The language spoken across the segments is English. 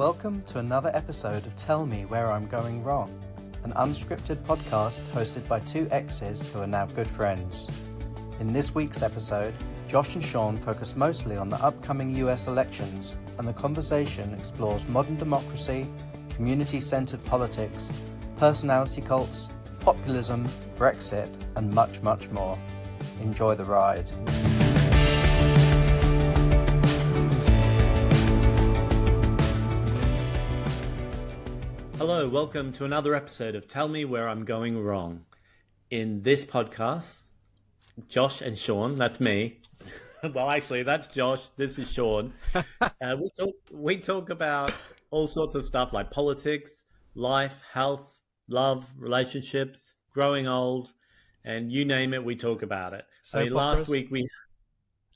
Welcome to another episode of Tell Me Where I'm Going Wrong, an unscripted podcast hosted by two exes who are now good friends. In this week's episode, Josh and Sean focus mostly on the upcoming US elections, and the conversation explores modern democracy, community-centered politics, personality cults, populism, Brexit, and much, much more. Enjoy the ride. Hello, welcome to another episode of Tell Me Where I'm Going Wrong. In this podcast, Josh and Sean, that's me. Well, actually, that's Josh. This is Sean. We talk about all sorts of stuff like politics, life, health, love, relationships, growing old, and you name it, we talk about it. Last week we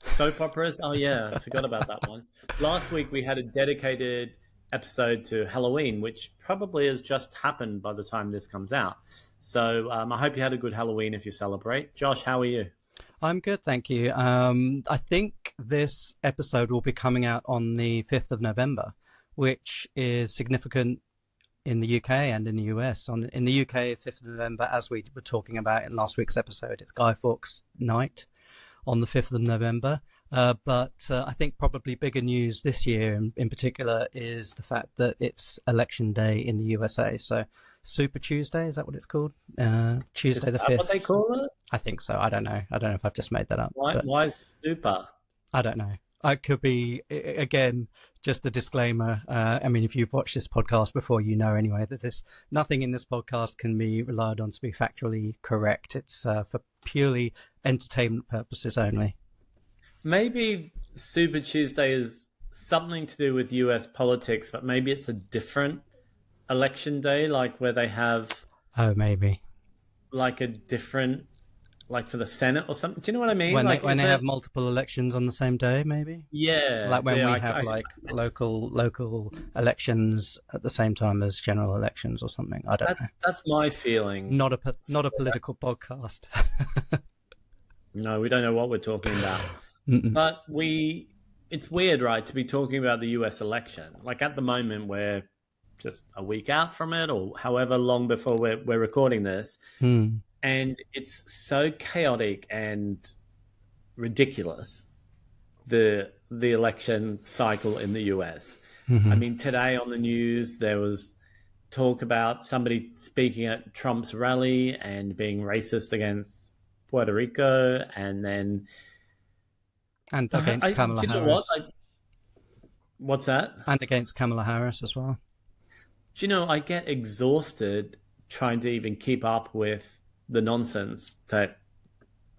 soap operas. Oh yeah, I forgot about that one. Last week we had a dedicated episode to Halloween, which probably has just happened by the time this comes out. So I hope you had a good Halloween if you celebrate. Josh, how are you? I'm good, thank you. I think this episode will be coming out on the 5th of November, which is significant in the UK and in the US. In the UK, 5th of November, as we were talking about in last week's episode, it's Guy Fawkes Night on the 5th of November. But I think probably bigger news this year in particular is the fact that it's election day in the USA. So Super Tuesday, is that what it's called? Tuesday the 5th. Is that what they call it? I think so. I don't know if I've just made that up. Why is it super? I don't know. It could be, again, just a disclaimer. I mean, if you've watched this podcast before, you know anyway that nothing in this podcast can be relied on to be factually correct. It's for purely entertainment purposes only. Maybe Super Tuesday is something to do with US politics, but maybe it's a different election day, like where they have... Oh, maybe. Like a different... Like for the Senate or something. Do you know what I mean? When they have multiple elections on the same day, maybe? Yeah. Like when we have local elections at the same time as general elections or something. I don't know. That's my feeling. Not a political podcast. No, we don't know what we're talking about. Mm-mm. But it's weird, right, to be talking about the US election. Like at the moment, we're just a week out from it, or however long before we're recording this. And it's so chaotic and ridiculous, the election cycle in the US. Mm-hmm. I mean, today on the news, there was talk about somebody speaking at Trump's rally and being racist against Puerto Rico, and then... And against Kamala Harris. What's that? And against Kamala Harris as well. Do you know, I get exhausted trying to even keep up with the nonsense that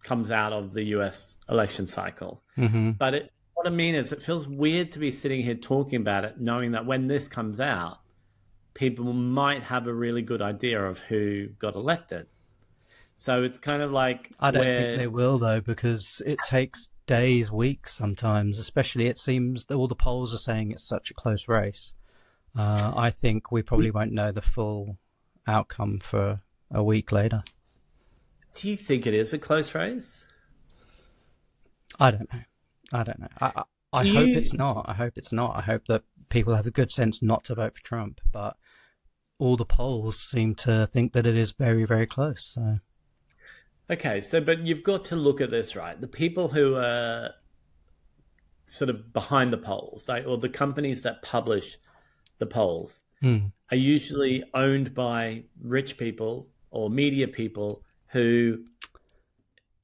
comes out of the US election cycle. Mm-hmm. But what I mean is, it feels weird to be sitting here talking about it, knowing that when this comes out, people might have a really good idea of who got elected. So it's kind of like... I don't think they will, though, because it takes days, weeks sometimes, especially it seems that all the polls are saying it's such a close race. I think we probably won't know the full outcome for a week later. Do you think it is a close race? I don't know. I hope it's not. I hope that people have the good sense not to vote for Trump, but all the polls seem to think that it is very, very close. So. Okay, but you've got to look at this, right? The people who are sort of behind the polls, or the companies that publish the polls, are usually owned by rich people or media people who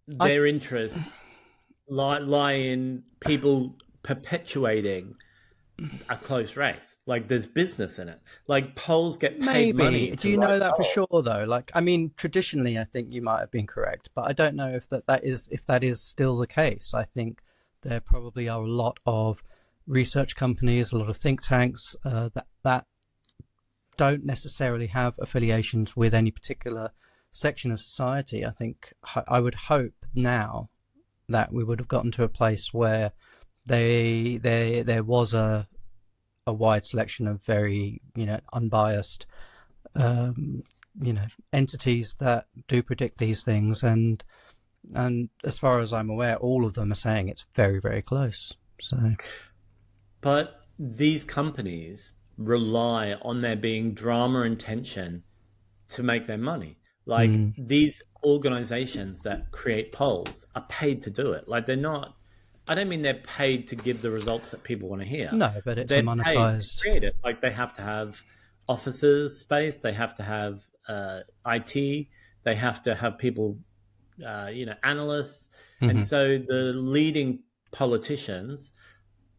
their interests lie in people perpetuating a close race. Like there's business in it. Like polls get paid money. Do you know that for sure though? Like, I mean, traditionally, I think you might have been correct, but I don't know if that is still the case. I think there probably are a lot of research companies, a lot of think tanks that don't necessarily have affiliations with any particular section of society. I think I would hope now that we would have gotten to a place where there was a wide selection of very unbiased entities that do predict these things, and as far as I'm aware, all of them are saying it's very, very close. So, but these companies rely on there being drama and tension to make their money. Like these organizations that create polls are paid to do it. Like they're not, I don't mean they're paid to give the results that people want to hear. No, but it's a They're paid to monetized. create it. Like they have to have offices space, they have to have IT, they have to have people, analysts. And so the leading politicians,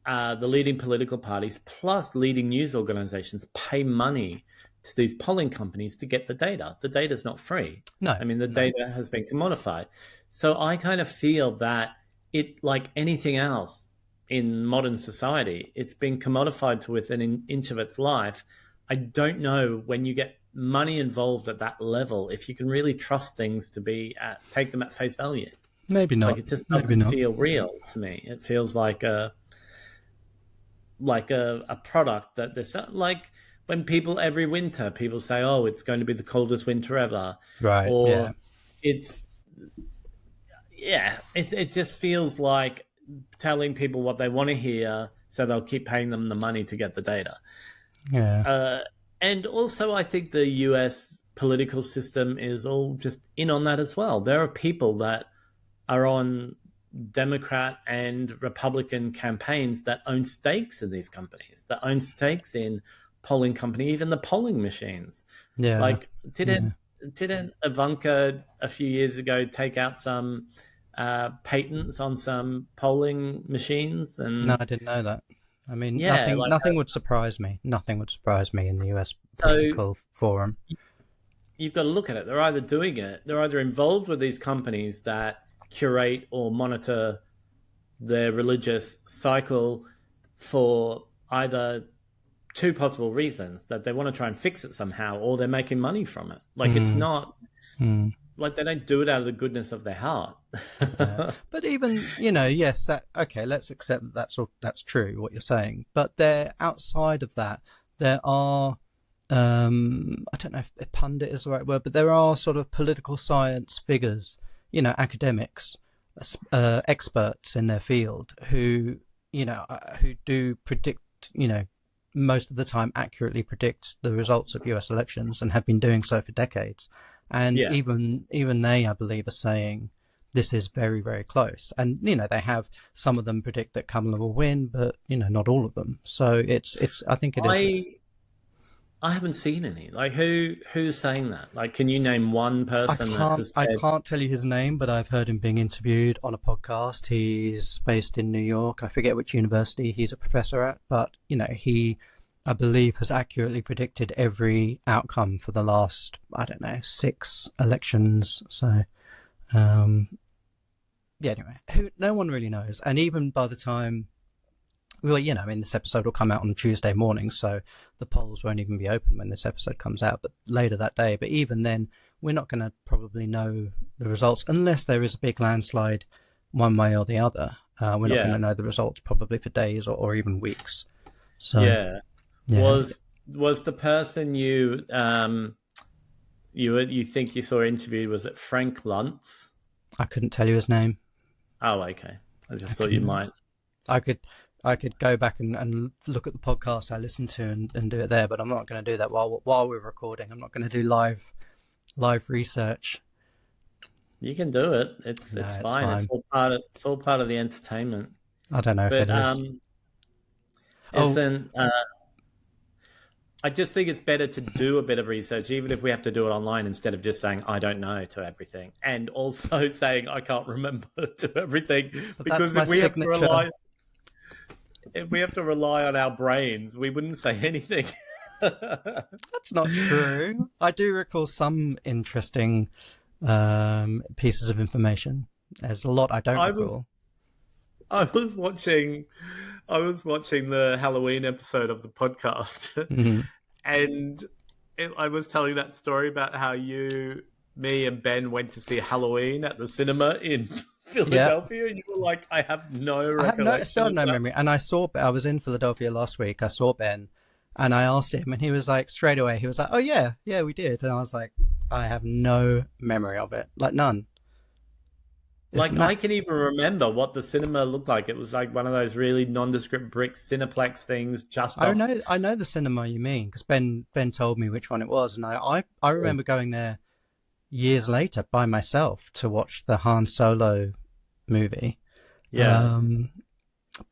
the leading political parties, plus leading news organizations pay money to these polling companies to get the data. The data's not free. No, I mean, the data has been commodified. So I kind of feel that it, like anything else in modern society, it's been commodified to within an inch of its life. I don't know when you get money involved at that level, if you can really trust things to take them at face value. maybe not. Like it just doesn't feel real to me. It feels like a product that there's like when people every winter people say, oh, it's going to be the coldest winter ever, Right. or it just feels like telling people what they want to hear so they'll keep paying them the money to get the data. And also I think the US political system is all just in on that as well. There are people that are on Democrat and Republican campaigns that own stakes in these companies, that own stakes in polling company, even the polling machines. Yeah. Like didn't Ivanka a few years ago take out some patents on some polling machines? And No, I didn't know that. I mean, Yeah, nothing would surprise me. Nothing would surprise me in the US political forum. You've got to look at it. They're either doing it, they're either involved with these companies that curate or monitor their religious cycle for either two possible reasons, that they want to try and fix it somehow, or they're making money from it. Like it's not like they don't do it out of the goodness of their heart. But even, yes, okay, let's accept that's true, what you're saying. But there, outside of that, there are, I don't know if pundit is the right word, but there are sort of political science figures, academics, experts in their field who do predict, most of the time accurately predict the results of US elections and have been doing so for decades. And even they, I believe, are saying this is very, very close. And, they have, some of them predict that Kamala will win, but, not all of them. So I think it is. I haven't seen any. Like who's saying that? Like, can you name one person that has said... I can't tell you his name, but I've heard him being interviewed on a podcast. He's based in New York. I forget which university he's a professor at, but, he, I believe, has accurately predicted every outcome for the last, 6 elections. So, anyway, no one really knows. And even by the time, this episode will come out on Tuesday morning, so the polls won't even be open when this episode comes out, but later that day. But even then, we're not going to probably know the results unless there is a big landslide one way or the other. We're not going to know the results probably for days or even weeks. So was the person you think you saw interviewed, was it Frank Luntz? I couldn't tell you his name. Oh, okay. I just thought you might. I could go back and look at the podcast I listened to and do it there, but I'm not going to do that while we're recording. I'm not going to do live research. You can do it. It's fine. It's all part of the entertainment. I don't know if it is. I just think it's better to do a bit of research, even if we have to do it online, instead of just saying I don't know to everything, and also saying I can't remember to everything. Because if we have to rely on our brains, we wouldn't say anything. That's not true. I do recall some interesting pieces of information. There's a lot I don't recall. I was watching the Halloween episode of the podcast, and I was telling that story about how me and Ben went to see Halloween at the cinema in Philadelphia, and you were like, I have no recollection. Still no memory. And I was in Philadelphia last week. I saw Ben, and I asked him, and he was like, straight away, he was like, oh yeah, we did. And I was like, I have no memory of it, like none. Like, I can even remember what the cinema looked like. It was like one of those really nondescript brick Cineplex things just off. I know the cinema you mean, because Ben told me which one it was, and I remember going there years later by myself to watch the Han Solo movie. Yeah.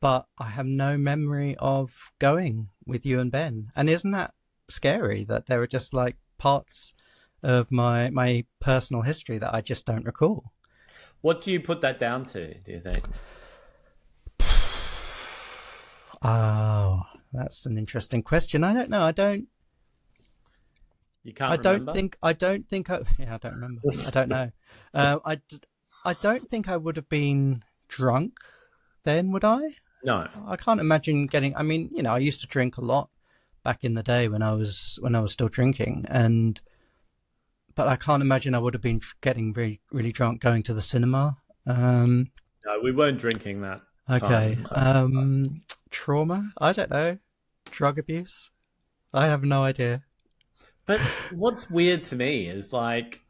But I have no memory of going with you and Ben. And isn't that scary that there are just like parts of my personal history that I just don't recall? What do you put that down to, do you think? Oh, that's an interesting question. I don't know. You can't remember? I don't remember. I don't know. I don't think I would have been drunk then, would I? No. I can't imagine getting, I mean, you know, I used to drink a lot back in the day when I was still drinking, but I can't imagine I would have been getting really, really drunk going to the cinema. No, we weren't drinking that Okay. time. Trauma? I don't know. Drug abuse? I have no idea. But what's weird to me is like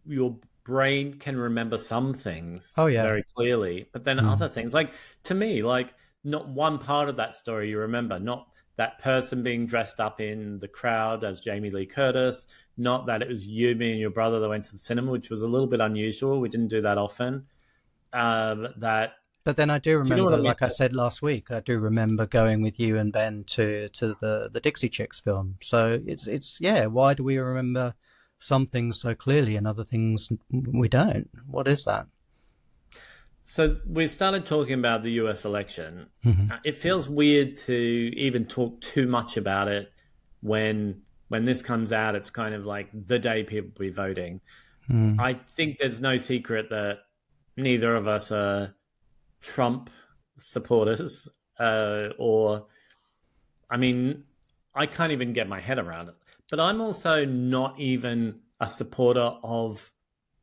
your brain can remember some things very clearly, but then other things, like to me, like not one part of that story you remember, not that person being dressed up in the crowd as Jamie Lee Curtis, not that it was you, me, and your brother that went to the cinema, which was a little bit unusual. We didn't do that often. But then I do remember, I mean? Like I said last week, I do remember going with you and Ben to the Dixie Chicks film. So it's why do we remember some things so clearly and other things we don't? What is that? So we started talking about the US election. Mm-hmm. It feels weird to even talk too much about it when this comes out. It's kind of like the day people will be voting. I think there's no secret that neither of us are Trump supporters, I can't even get my head around it. But I'm also not even a supporter of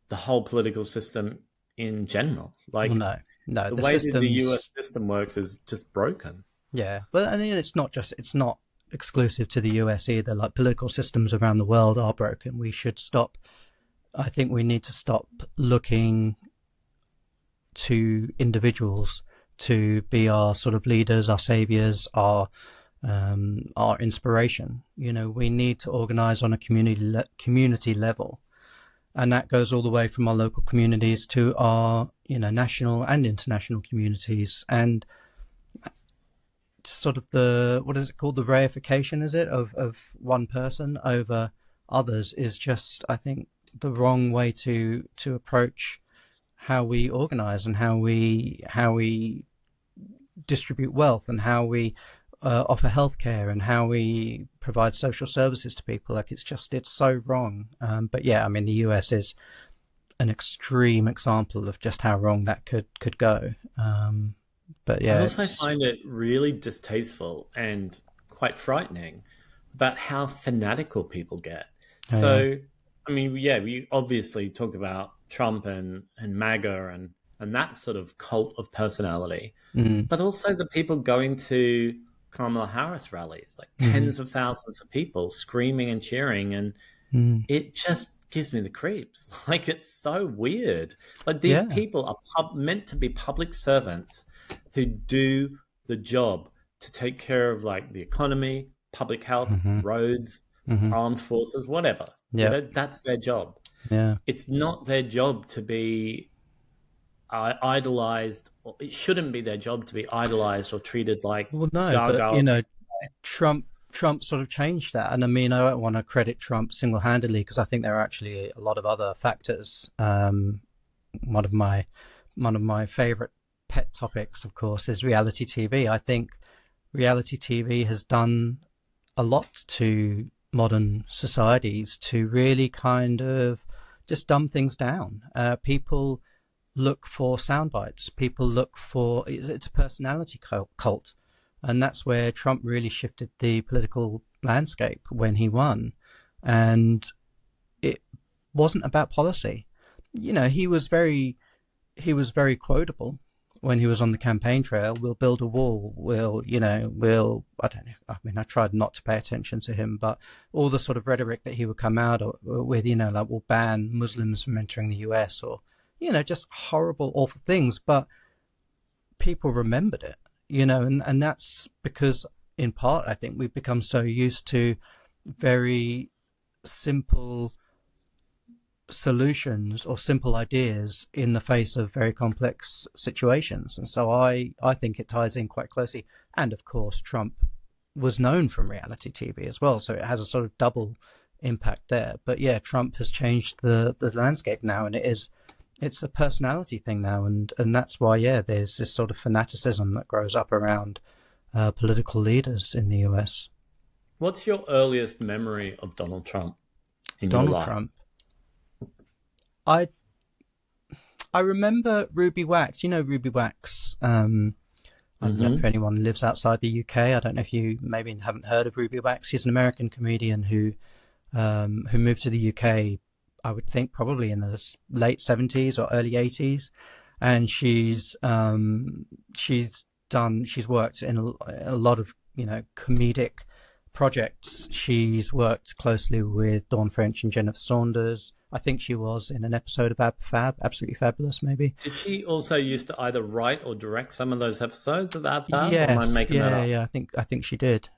the whole political system in general. Like, well, no, the way that the US system works is just broken. Yeah, but I mean, it's not exclusive to the US either. Like, political systems around the world are broken. I think we need to stop looking to individuals to be our sort of leaders, our saviors, our inspiration. You know, we need to organize on a community level, and that goes all the way from our local communities to our, you know, national and international communities. And sort of what is it called? The reification, is it, of one person over others is just, I think, the wrong way to approach how we organize and how we distribute wealth and how we offer healthcare and how we provide social services to people. Like, it's so wrong. But yeah, I mean, the US is an extreme example of just how wrong that could go. But yeah, I also find it really distasteful and quite frightening about how fanatical people get. I mean, yeah, we obviously talk about Trump and MAGA and that sort of cult of personality, but also the people going to Kamala Harris rallies, like tens of thousands of people screaming and cheering, and it just gives me the creeps. Like, it's so weird. Like, these people are meant to be public servants who do the job to take care of, like, the economy, public health, roads, armed forces, whatever. Yeah, you know, that's their job. Yeah, it's not their job to be idolized. It shouldn't be their job to be idolized or treated like. Well, no, but you know, Trump sort of changed that, and I mean, I don't want to credit Trump single-handedly because I think there are actually a lot of other factors. One of my favorite pet topics, of course, is reality TV. I think reality TV has done a lot to modern societies to really kind of just dumb things down. People look for sound bites. People look for, it's a personality cult. And that's where Trump really shifted the political landscape when he won. And it wasn't about policy. You know, he was very quotable when he was on the campaign trail. We'll build a wall. I don't know. I mean, I tried not to pay attention to him, but all the sort of rhetoric that he would come out with, you know, like, we'll ban Muslims from entering the US, or, just horrible, awful things, but people remembered it, and that's because, in part, I think we've become so used to very simple solutions or simple ideas in the face of very complex situations. And so I think it ties in quite closely. And of course, Trump was known from reality TV as well, so it has a sort of double impact there. But yeah, Trump has changed the landscape now, and it's a personality thing now, and that's why there's this sort of fanaticism that grows up around political leaders in the US. What's your earliest memory of Donald Trump in Donald your life? Trump. I remember Ruby Wax. You know Ruby Wax. I don't know if anyone lives outside the UK. I don't know if you maybe haven't heard of Ruby Wax. She's an American comedian who moved to the UK, I would think probably in the late 70s or early 80s, and she's worked in a lot of comedic projects. She's worked closely with Dawn French and Jennifer Saunders. I think she was in an episode of Absolutely Fabulous, maybe. Did she also used to either write or direct some of those episodes of Ab Fab? Yes, or am I making that up? Yeah. I think she did.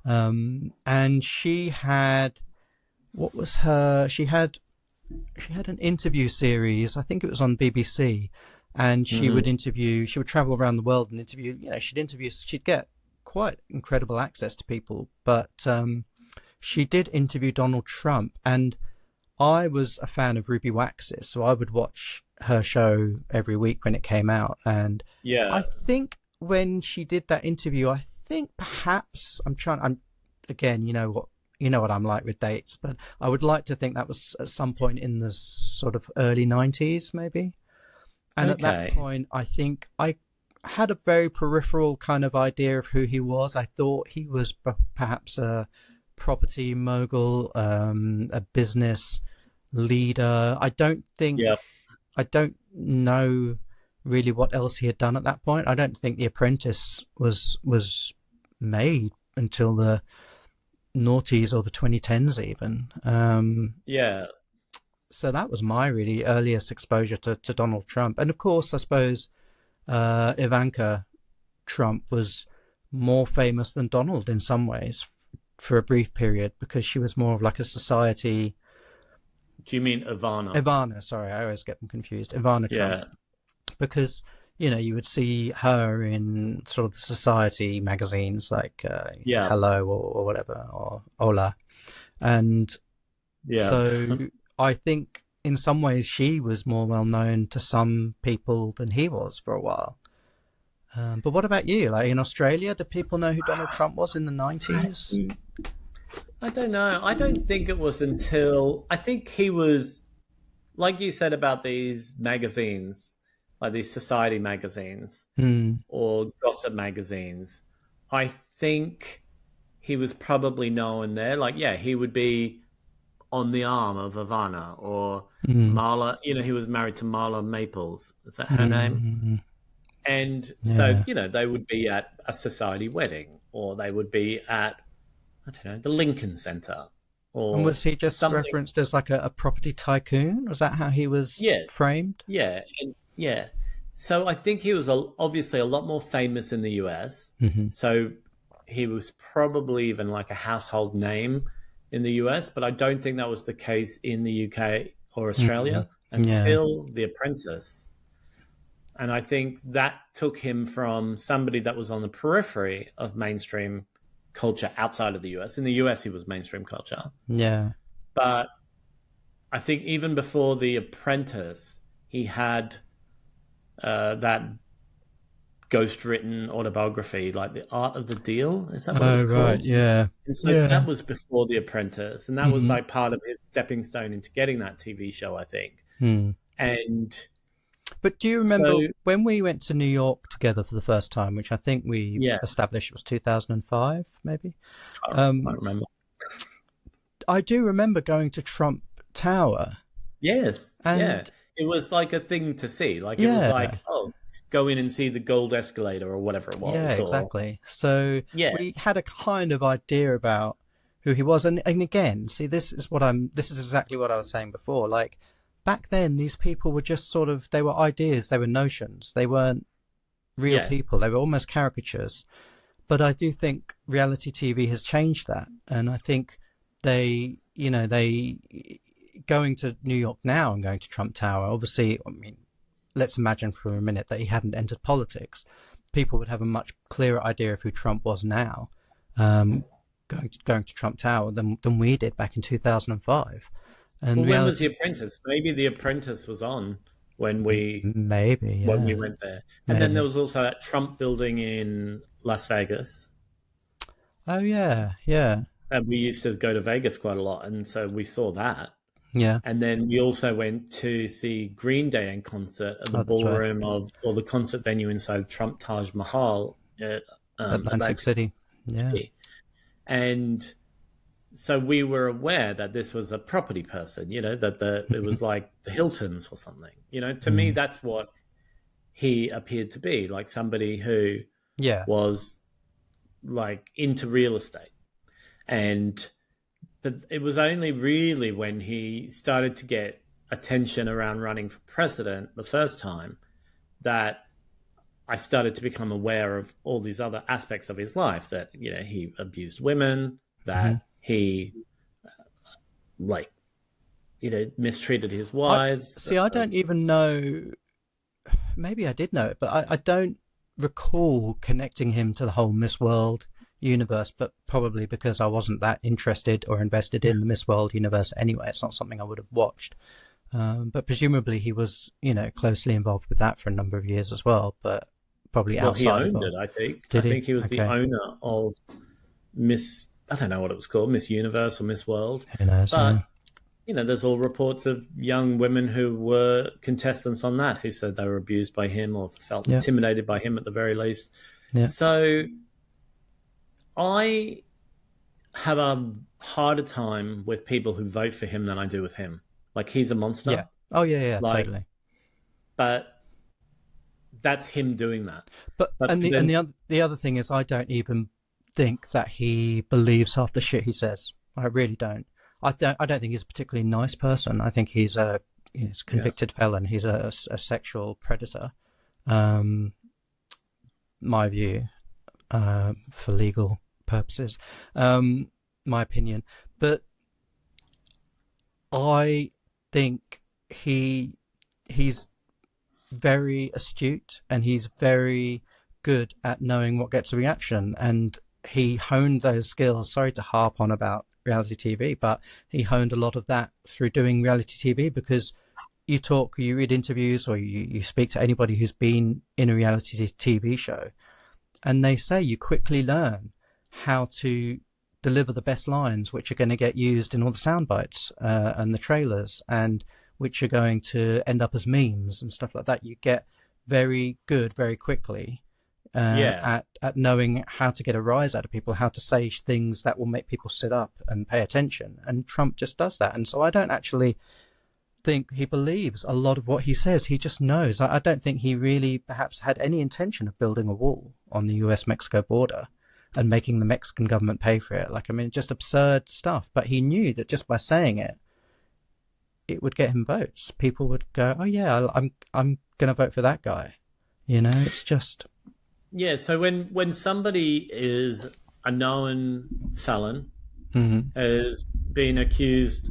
And she had, what was her? She had an interview series. I think it was on BBC, and she would interview. She would travel around the world and interview. She'd get quite incredible access to people, but she did interview Donald Trump, and I was a fan of Ruby Wax's, so I would watch her show every week when it came out. And I think when she did that interview, I think perhaps I'm again, you know what I'm like with dates, but I would like to think that was at some point in the sort of early 90s, maybe. And at that point, I think I had a very peripheral kind of idea of who he was. I thought he was perhaps a property mogul, a business leader. I don't know really what else he had done at that point. I don't think The Apprentice was made until the noughties or the 2010s even. So that was my really earliest exposure to Donald Trump. And of course, I suppose Ivanka Trump was more famous than Donald in some ways for a brief period, because she was more of like a society. Do you mean Ivana? Ivana, sorry, I always get them confused. Ivana Trump. Because, you would see her in sort of the society magazines like Hello or whatever, or Hola. And so I think in some ways she was more well known to some people than he was for a while. But what about you? Like in Australia, do people know who Donald Trump was in the 90s? I don't know. I don't think it was until, I think he was, like you said about these magazines, like these society magazines or gossip magazines. I think he was probably known there. Like, he would be on the arm of Ivana or Marla. He was married to Marla Maples. Is that her name? And so, they would be at a society wedding, or they would be at, I don't know, the Lincoln Center. And was he just referenced as like a property tycoon? Was that how he was framed? Yeah. So I think he was obviously a lot more famous in the US. So he was probably even like a household name in the US, but I don't think that was the case in the UK or Australia until The Apprentice. And I think that took him from somebody that was on the periphery of mainstream culture outside of the US. In the US, he was mainstream culture. Yeah. But I think even before The Apprentice, he had that ghost-written autobiography, like The Art of the Deal. Is that what it was called? Yeah. And so that was before The Apprentice. And that was like part of his stepping stone into getting that TV show, I think. But do you remember when we went to New York together for the first time, which I think we established was 2005, maybe? I remember. I do remember going to Trump Tower. Yes. And it was like a thing to see. Like it was like, go in and see the gold escalator or whatever it was. Yeah, exactly. So we had a kind of idea about who he was. And again, see, this is exactly what I was saying before. Like, back then these people were just sort of, they were ideas, they were notions, they weren't real Yeah. people, they were almost caricatures. But I do think reality TV has changed that, and I think they going to New York now and going to Trump Tower, obviously, I mean, let's imagine for a minute that he hadn't entered politics. People would have a much clearer idea of who Trump was now, going to Trump Tower than we did back in 2005. And Well, when was The Apprentice? Maybe The Apprentice was on when we maybe went there. And then there was also that Trump building in Las Vegas. Oh yeah, yeah. And we used to go to Vegas quite a lot, and so we saw that. Yeah. And then we also went to see Green Day in concert at the ballroom or the concert venue inside Trump Taj Mahal at Atlantic City. Yeah. And so we were aware that this was a property person, that it was like the Hiltons or something. To me, that's what he appeared to be, like somebody who was like into real estate. But it was only really when he started to get attention around running for president the first time that I started to become aware of all these other aspects of his life, that, he abused women, that he mistreated his wives. I don't even know. Maybe I did know it, but I don't recall connecting him to the whole Miss World universe, but probably because I wasn't that interested or invested in the Miss World universe anyway. It's not something I would have watched. But presumably he was, closely involved with that for a number of years as well, but probably outside. He owned it, I think. Did I he? think he was the owner of I don't know what it was called, Miss Universe or Miss World. Who knows? But, there's all reports of young women who were contestants on that who said they were abused by him or felt intimidated by him at the very least. Yeah. So I have a harder time with people who vote for him than I do with him. Like, he's a monster. Yeah. Oh, yeah, totally. But that's him doing that. But the other thing is, I don't even think that he believes half the shit he says. I really don't. I don't think he's a particularly nice person. I think he's a convicted felon. He's a sexual predator. My view, for legal purposes, my opinion. But I think he's very astute and he's very good at knowing what gets a reaction, and he honed those skills. Sorry to harp on about reality TV, but he honed a lot of that through doing reality TV, because you read interviews, or you speak to anybody who's been in a reality TV show, and they say you quickly learn how to deliver the best lines, which are going to get used in all the sound bites and the trailers, and which are going to end up as memes and stuff like that. You get very good very quickly at knowing how to get a rise out of people, how to say things that will make people sit up and pay attention. And Trump just does that. And so I don't actually think he believes a lot of what he says. He just knows. I don't think he really perhaps had any intention of building a wall on the US-Mexico border and making the Mexican government pay for it. Just absurd stuff. But he knew that just by saying it, it would get him votes. People would go, oh yeah, I'm going to vote for that guy. It's just... Yeah, so when somebody is a known felon, has been accused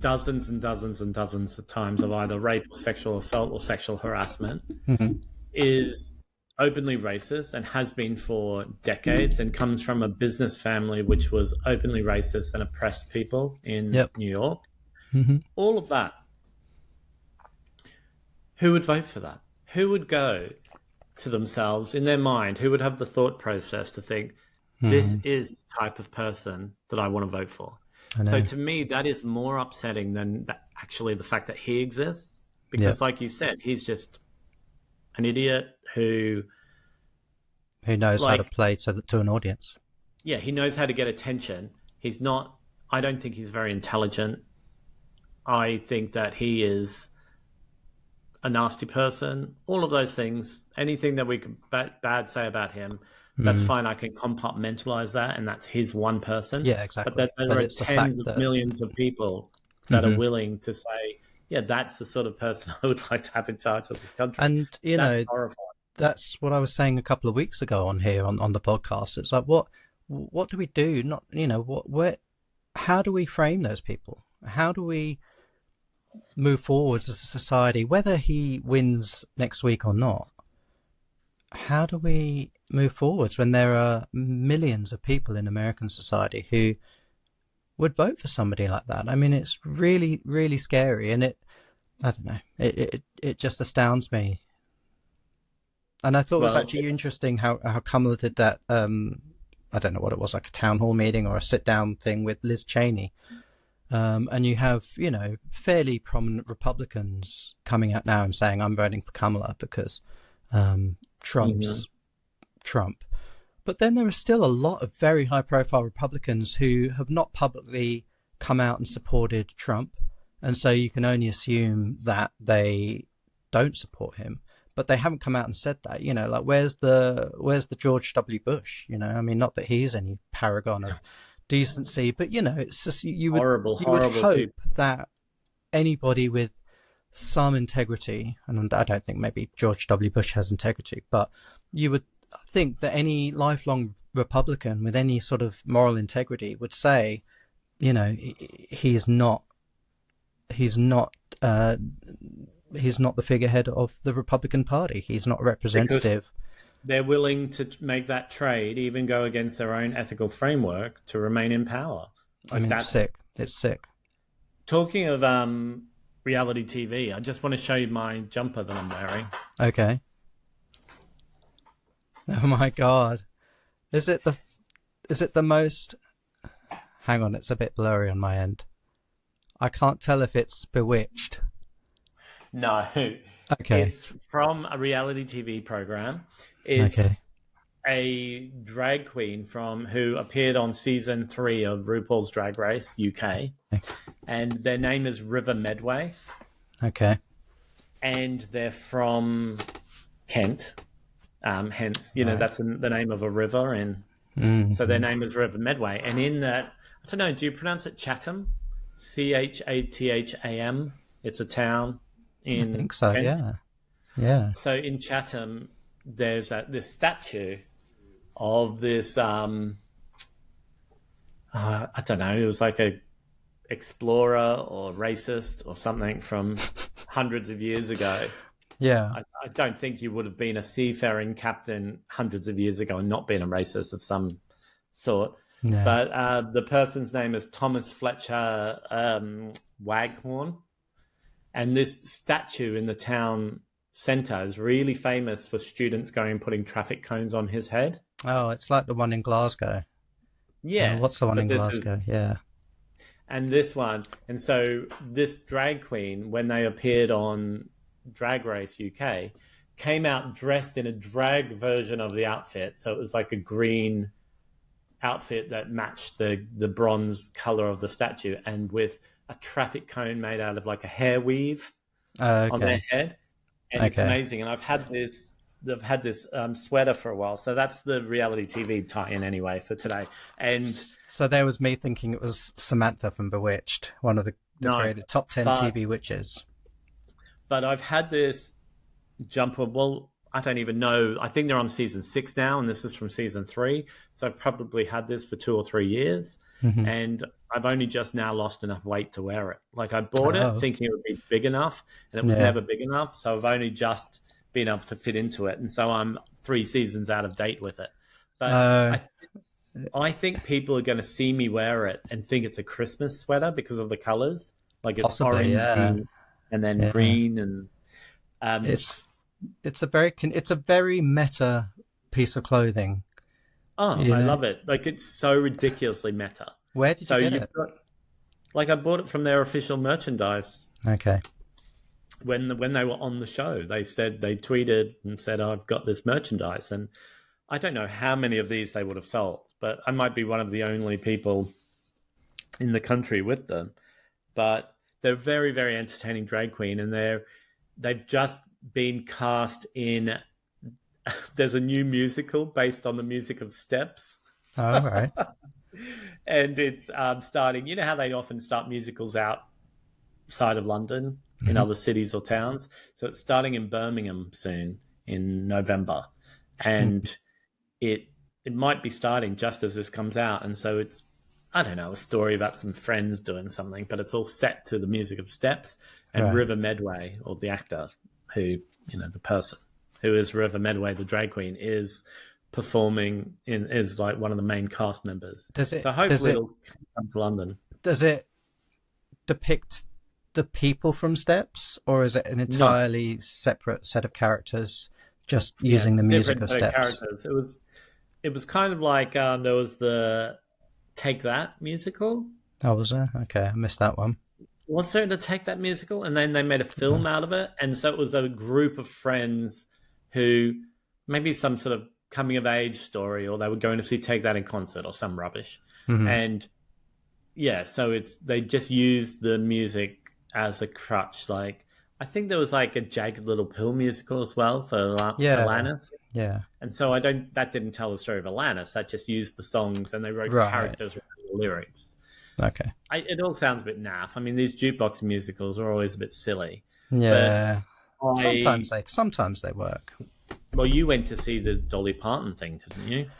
dozens and dozens and dozens of times of either rape or sexual assault or sexual harassment, is openly racist and has been for decades, and comes from a business family which was openly racist and oppressed people in New York, all of that. Who would vote for that? Who would go to themselves in their mind? Who would have the thought process to think, this is the type of person that I want to vote for? So to me, that is more upsetting than actually the fact that he exists, because like you said, he's just an idiot who knows how to play to an audience. Yeah, he knows how to get attention. He's not, I don't think he's very intelligent. I think that he is a nasty person, all of those things. Anything that we could bad say about him, that's fine. I can compartmentalize that, and that's his one person. Yeah, exactly. But there are tens of millions of people that are willing to say, yeah, that's the sort of person I would like to have in charge of this country. And, That's horrifying. that's what I was saying a couple of weeks ago on here on the podcast. It's like, what do we do? Not, how do we frame those people? How do we move forwards as a society, whether he wins next week or not? How do we move forwards when there are millions of people in American society who would vote for somebody like that? I mean, it's really, really scary, and I don't know, it just astounds me. And I thought it was actually interesting how Kamala did that. I don't know what it was, like a town hall meeting or a sit down thing with Liz Cheney. And you have, fairly prominent Republicans coming out now and saying, I'm voting for Kamala because Trump's Trump. But then there are still a lot of very high profile Republicans who have not publicly come out and supported Trump. And so you can only assume that they don't support him. But they haven't come out and said that, like where's the George W. Bush? I mean, not that he's any paragon of decency, but it's just you would hope people. That anybody with some integrity, and I don't think maybe George W. Bush has integrity, but you would think that any lifelong Republican with any sort of moral integrity would say, he's not the figurehead of the Republican Party. He's not representative. Because they're willing to make that trade, even go against their own ethical framework to remain in power. It's sick. It's sick. Talking of reality TV, I just want to show you my jumper that I'm wearing. Okay. Oh my God. Is it the most... Hang on, it's a bit blurry on my end. I can't tell if it's Bewitched. No. Okay. It's from a reality TV program. It's a drag queen who appeared on season 3 of RuPaul's Drag Race UK. And their name is River Medway. Okay. And they're from Kent. Hence, that's the name of a river. And so their name is River Medway. And in that, I don't know, do you pronounce it Chatham? Chatham. It's a town in I think so, Kent. Yeah. So in Chatham, there's this statue of this, I don't know, it was like a explorer or racist or something from hundreds of years ago. Yeah. I don't think you would have been a seafaring captain hundreds of years ago and not been a racist of some sort. Yeah. But the person's name is Thomas Fletcher Waghorn. And this statue in the town centre is really famous for students going and putting traffic cones on his head. Oh, it's like the one in Glasgow. Yeah. What's the one in Glasgow? Yeah. And this one. And so this drag queen, when they appeared on Drag Race UK, came out dressed in a drag version of the outfit. So it was like a green outfit that matched the bronze colour of the statue, and with a traffic cone made out of like a hair weave on their head. And it's amazing. And I've had this sweater for a while. So that's the reality TV tie-in anyway for today. And so there was me thinking it was Samantha from Bewitched, one of the great top 10 TV witches. But I've had this jumper. Well, I don't even know. I think they're on season 6 now, and this is from season 3. So I've probably had this for 2 or 3 years. Mm-hmm. And I've only just now lost enough weight to wear it. Like I bought it thinking it would be big enough, and it was never big enough. So I've only just been able to fit into it. And so I'm 3 seasons out of date with it. But I think people are going to see me wear it and think it's a Christmas sweater because of the colors. Like it's orange and then green. And it's a very meta piece of clothing. Oh, I love it. Like it's so ridiculously meta. Where did you get it? I bought it from their official merchandise. Okay. When they were on the show, they tweeted and said, I've got this merchandise. And I don't know how many of these they would have sold, but I might be one of the only people in the country with them. But they're very, very entertaining drag queen, and they've just been cast in. There's a new musical based on the music of Steps. Oh, right. And it's starting. You know how they often start musicals outside of London, in other cities or towns. So it's starting in Birmingham soon in November, and it might be starting just as this comes out. And so it's, I don't know, a story about some friends doing something, but it's all set to the music of Steps. And Right. River Medway, or the actor who, the person who is River Medway, the drag queen, is performing is like one of the main cast members. So hopefully it'll come to London. Does it depict the people from Steps, or is it an entirely separate set of characters just using the music of Steps? Characters. It was kind of like there was the Take That musical. Oh, was there? Okay, I missed that one. Was there the Take That musical? And then they made a film out of it. And so it was a group of friends who, maybe some sort of coming of age story, or they were going to see Take That in concert or some rubbish. And yeah, so they just used the music as a crutch. Like, I think there was like a Jagged Little Pill musical as well for Alanis. Yeah. And so that didn't tell the story of Alanis. That just used the songs, and they wrote characters around the lyrics. Okay. It all sounds a bit naff. I mean, these jukebox musicals are always a bit silly. Yeah. Sometimes they work. Well, you went to see the Dolly Parton thing, didn't you?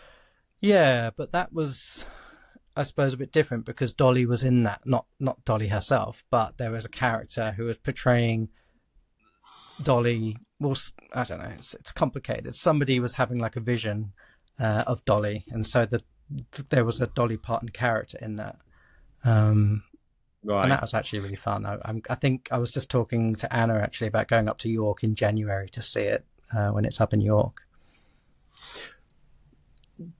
Yeah, but that was, I suppose, a bit different because Dolly was in that. Not Dolly herself, but there was a character who was portraying Dolly. Well, I don't know. It's complicated. Somebody was having like a vision of Dolly, and so there was a Dolly Parton character in that. Right. And that was actually really fun. I think I was just talking to Anna actually about going up to York in January to see it when it's up in York.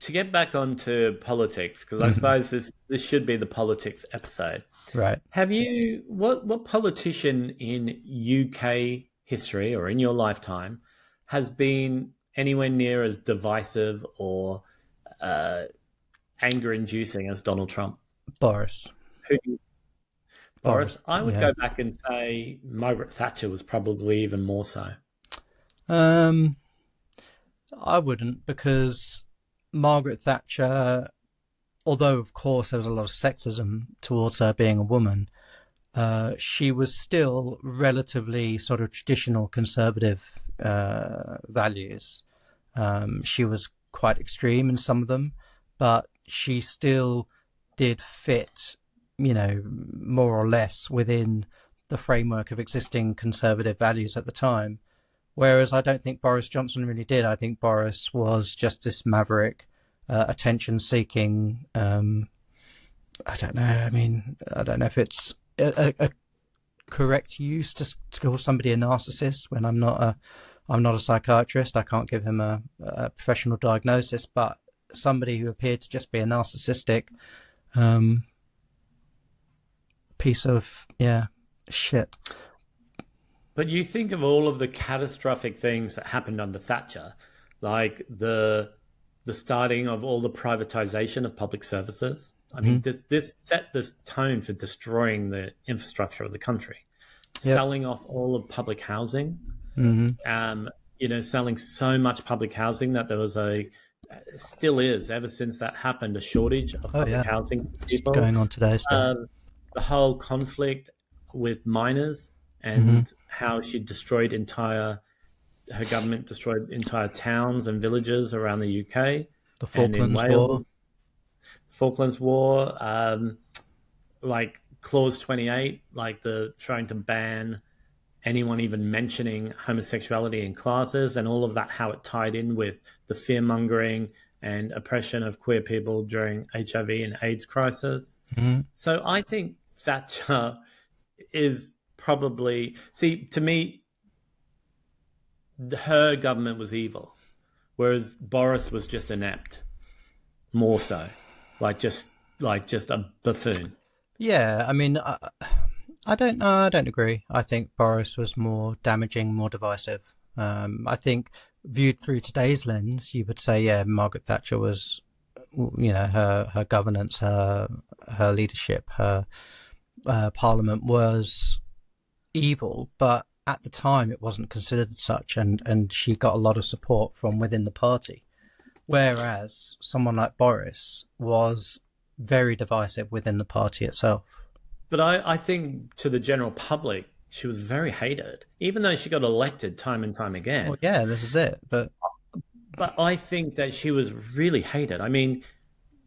To get back onto politics, because I suppose this should be the politics episode. Right. Have you what politician in UK history or in your lifetime has been anywhere near as divisive or anger-inducing as Donald Trump? Boris. Boris. I would go back and say Margaret Thatcher was probably even more so. I wouldn't, because Margaret Thatcher, although of course there was a lot of sexism towards her being a woman, she was still relatively sort of traditional conservative values. She was quite extreme in some of them, but she still did fit, more or less within the framework of existing conservative values at the time. Whereas I don't think Boris Johnson really did. I think Boris was just this maverick, attention-seeking. I don't know. I mean, I don't know if it's a correct use to call somebody a narcissist when I'm not a psychiatrist. I can't give him a professional diagnosis, but somebody who appeared to just be a narcissistic piece of shit. But you think of all of the catastrophic things that happened under Thatcher, like the starting of all the privatization of public services. I mean, this set this tone for destroying the infrastructure of the country, selling off all of public housing, selling so much public housing that there was still is, ever since that happened, a shortage of public housing for people. It's going on today still. The whole conflict with miners and how her government destroyed entire towns and villages around the UK. The Falklands War. Falklands War, like Clause 28, like the trying to ban anyone even mentioning homosexuality in classes, and all of that, how it tied in with the fear-mongering and oppression of queer people during HIV and AIDS crisis. So I think Thatcher is probably, to me, her government was evil, whereas Boris was just inept, more so, like just a buffoon. Yeah, I mean, I don't know. I don't agree. I think Boris was more damaging, more divisive. I think viewed through today's lens, you would say, Margaret Thatcher was, her governance, her leadership, her parliament was evil, but at the time it wasn't considered such, and she got a lot of support from within the party, whereas someone like Boris was very divisive within the party itself. But I think to the general public, she was very hated, even though she got elected time and time again. Well, yeah, this is it. But I think that she was really hated. I mean,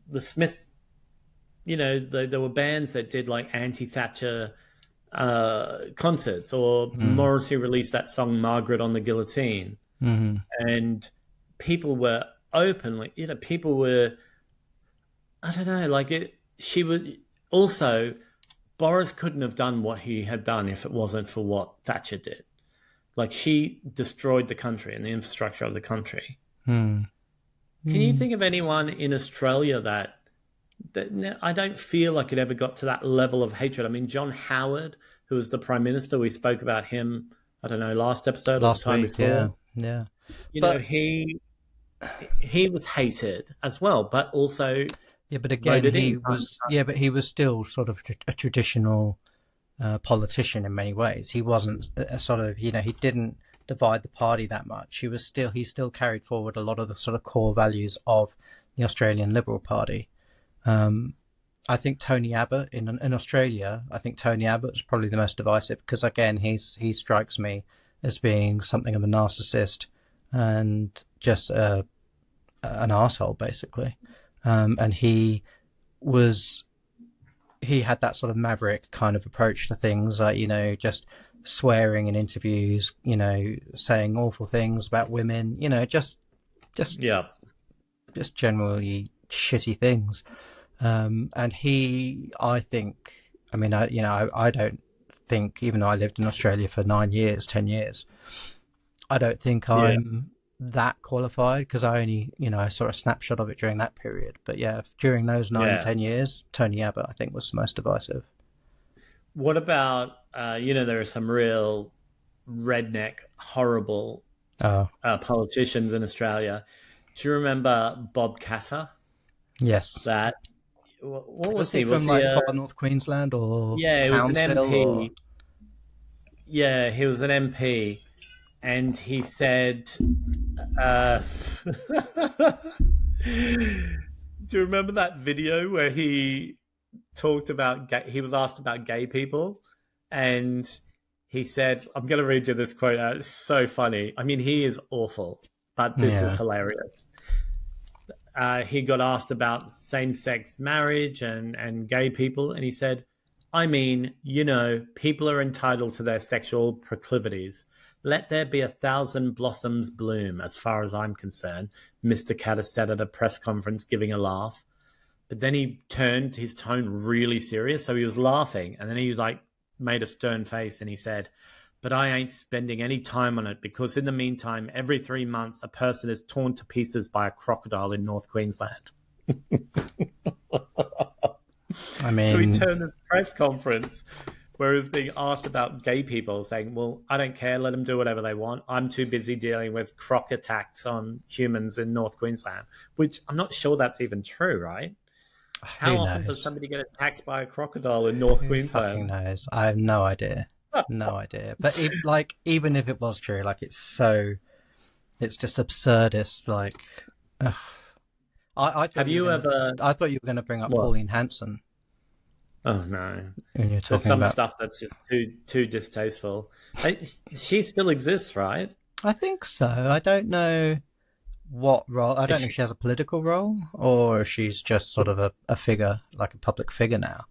the Smiths, there were bands that did like anti-Thatcher concerts, or Morrissey released that song "Margaret on the Guillotine," and people were openly, people were, I don't know, like it. She would also. Boris couldn't have done what he had done if it wasn't for what Thatcher did. Like, she destroyed the country and the infrastructure of the country. Can you think of anyone in Australia that I don't feel like it ever got to that level of hatred? I mean, John Howard, who was the Prime Minister, we spoke about him, I don't know, last episode or the time week, before. Yeah. He was hated as well, but also... Yeah, but again, he was still sort of a traditional politician in many ways. He wasn't a sort of, he didn't divide the party that much. He still carried forward a lot of the sort of core values of the Australian Liberal Party. I think Tony Abbott in Australia, I think Tony Abbott is probably the most divisive, because again, he strikes me as being something of a narcissist and just an arsehole, basically. And he had that sort of maverick kind of approach to things, like, just swearing in interviews, saying awful things about women, just generally shitty things. And I think, I mean, I don't think, even though I lived in Australia for 10 years, I don't think I'm that qualified, because I only, I saw a snapshot of it during that period. But yeah, during those 10 years, Tony Abbott, I think, was the most divisive. What about, there are some real redneck, horrible politicians in Australia. Do you remember Bob Casser? Yes. What was he? From Far North Queensland or he was an MP. Or... Yeah, he was an MP. And he said, do you remember that video where he talked about, he was asked about gay people, and he said, I'm going to read you this quote out. It's so funny. I mean, he is awful, but this is hilarious. He got asked about same-sex marriage and gay people, and he said, I mean, people are entitled to their sexual proclivities. Let there be 1,000 blossoms bloom, as far as I'm concerned, Mr. Catter said at a press conference, giving a laugh. But then he turned his tone really serious, so he was laughing, and then he made a stern face, and he said, but I ain't spending any time on it, because in the meantime, every 3 months, a person is torn to pieces by a crocodile in North Queensland. I mean... So he turned the press conference where he was being asked about gay people, saying, well, I don't care, let them do whatever they want. I'm too busy dealing with croc attacks on humans in North Queensland, which I'm not sure that's even true, right? How often does somebody get attacked by a crocodile in North Queensland? Who knows? I have no idea. No idea. But even if it was true, it's just absurdist. I thought you were going to bring up Pauline Hanson. Oh no! There's some stuff that's just too distasteful. She still exists, right? I think so. I don't know what role. I don't know if she has a political role, or if she's just sort of a figure, like a public figure now.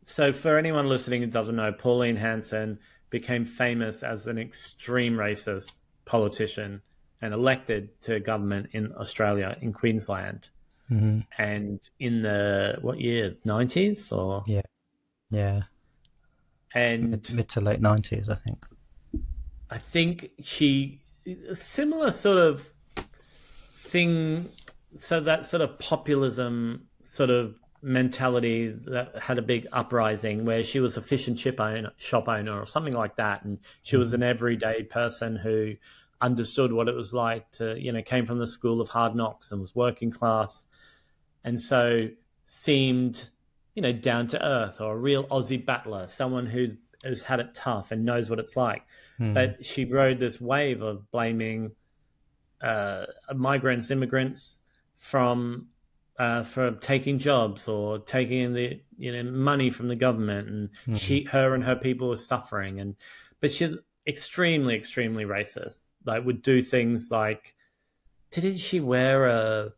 So for anyone listening who doesn't know, Pauline Hanson became famous as an extreme racist politician and elected to government in Australia, in Queensland. Mm-hmm. And in the, what year, 90s? Or Yeah. And mid to late 90s, I think. I think a similar sort of thing, so that sort of populism sort of mentality that had a big uprising, where she was a fish and chip shop owner or something like that, and she was an everyday person who understood what it was like to, came from the school of hard knocks and was working class, and so seemed, down to earth, or a real Aussie battler, someone who's had it tough and knows what it's like. But she rode this wave of blaming migrants, immigrants, from for taking jobs or taking in the money from the government, and her and her people were suffering. But she's extremely, extremely racist. Like, would do things like, didn't she wear a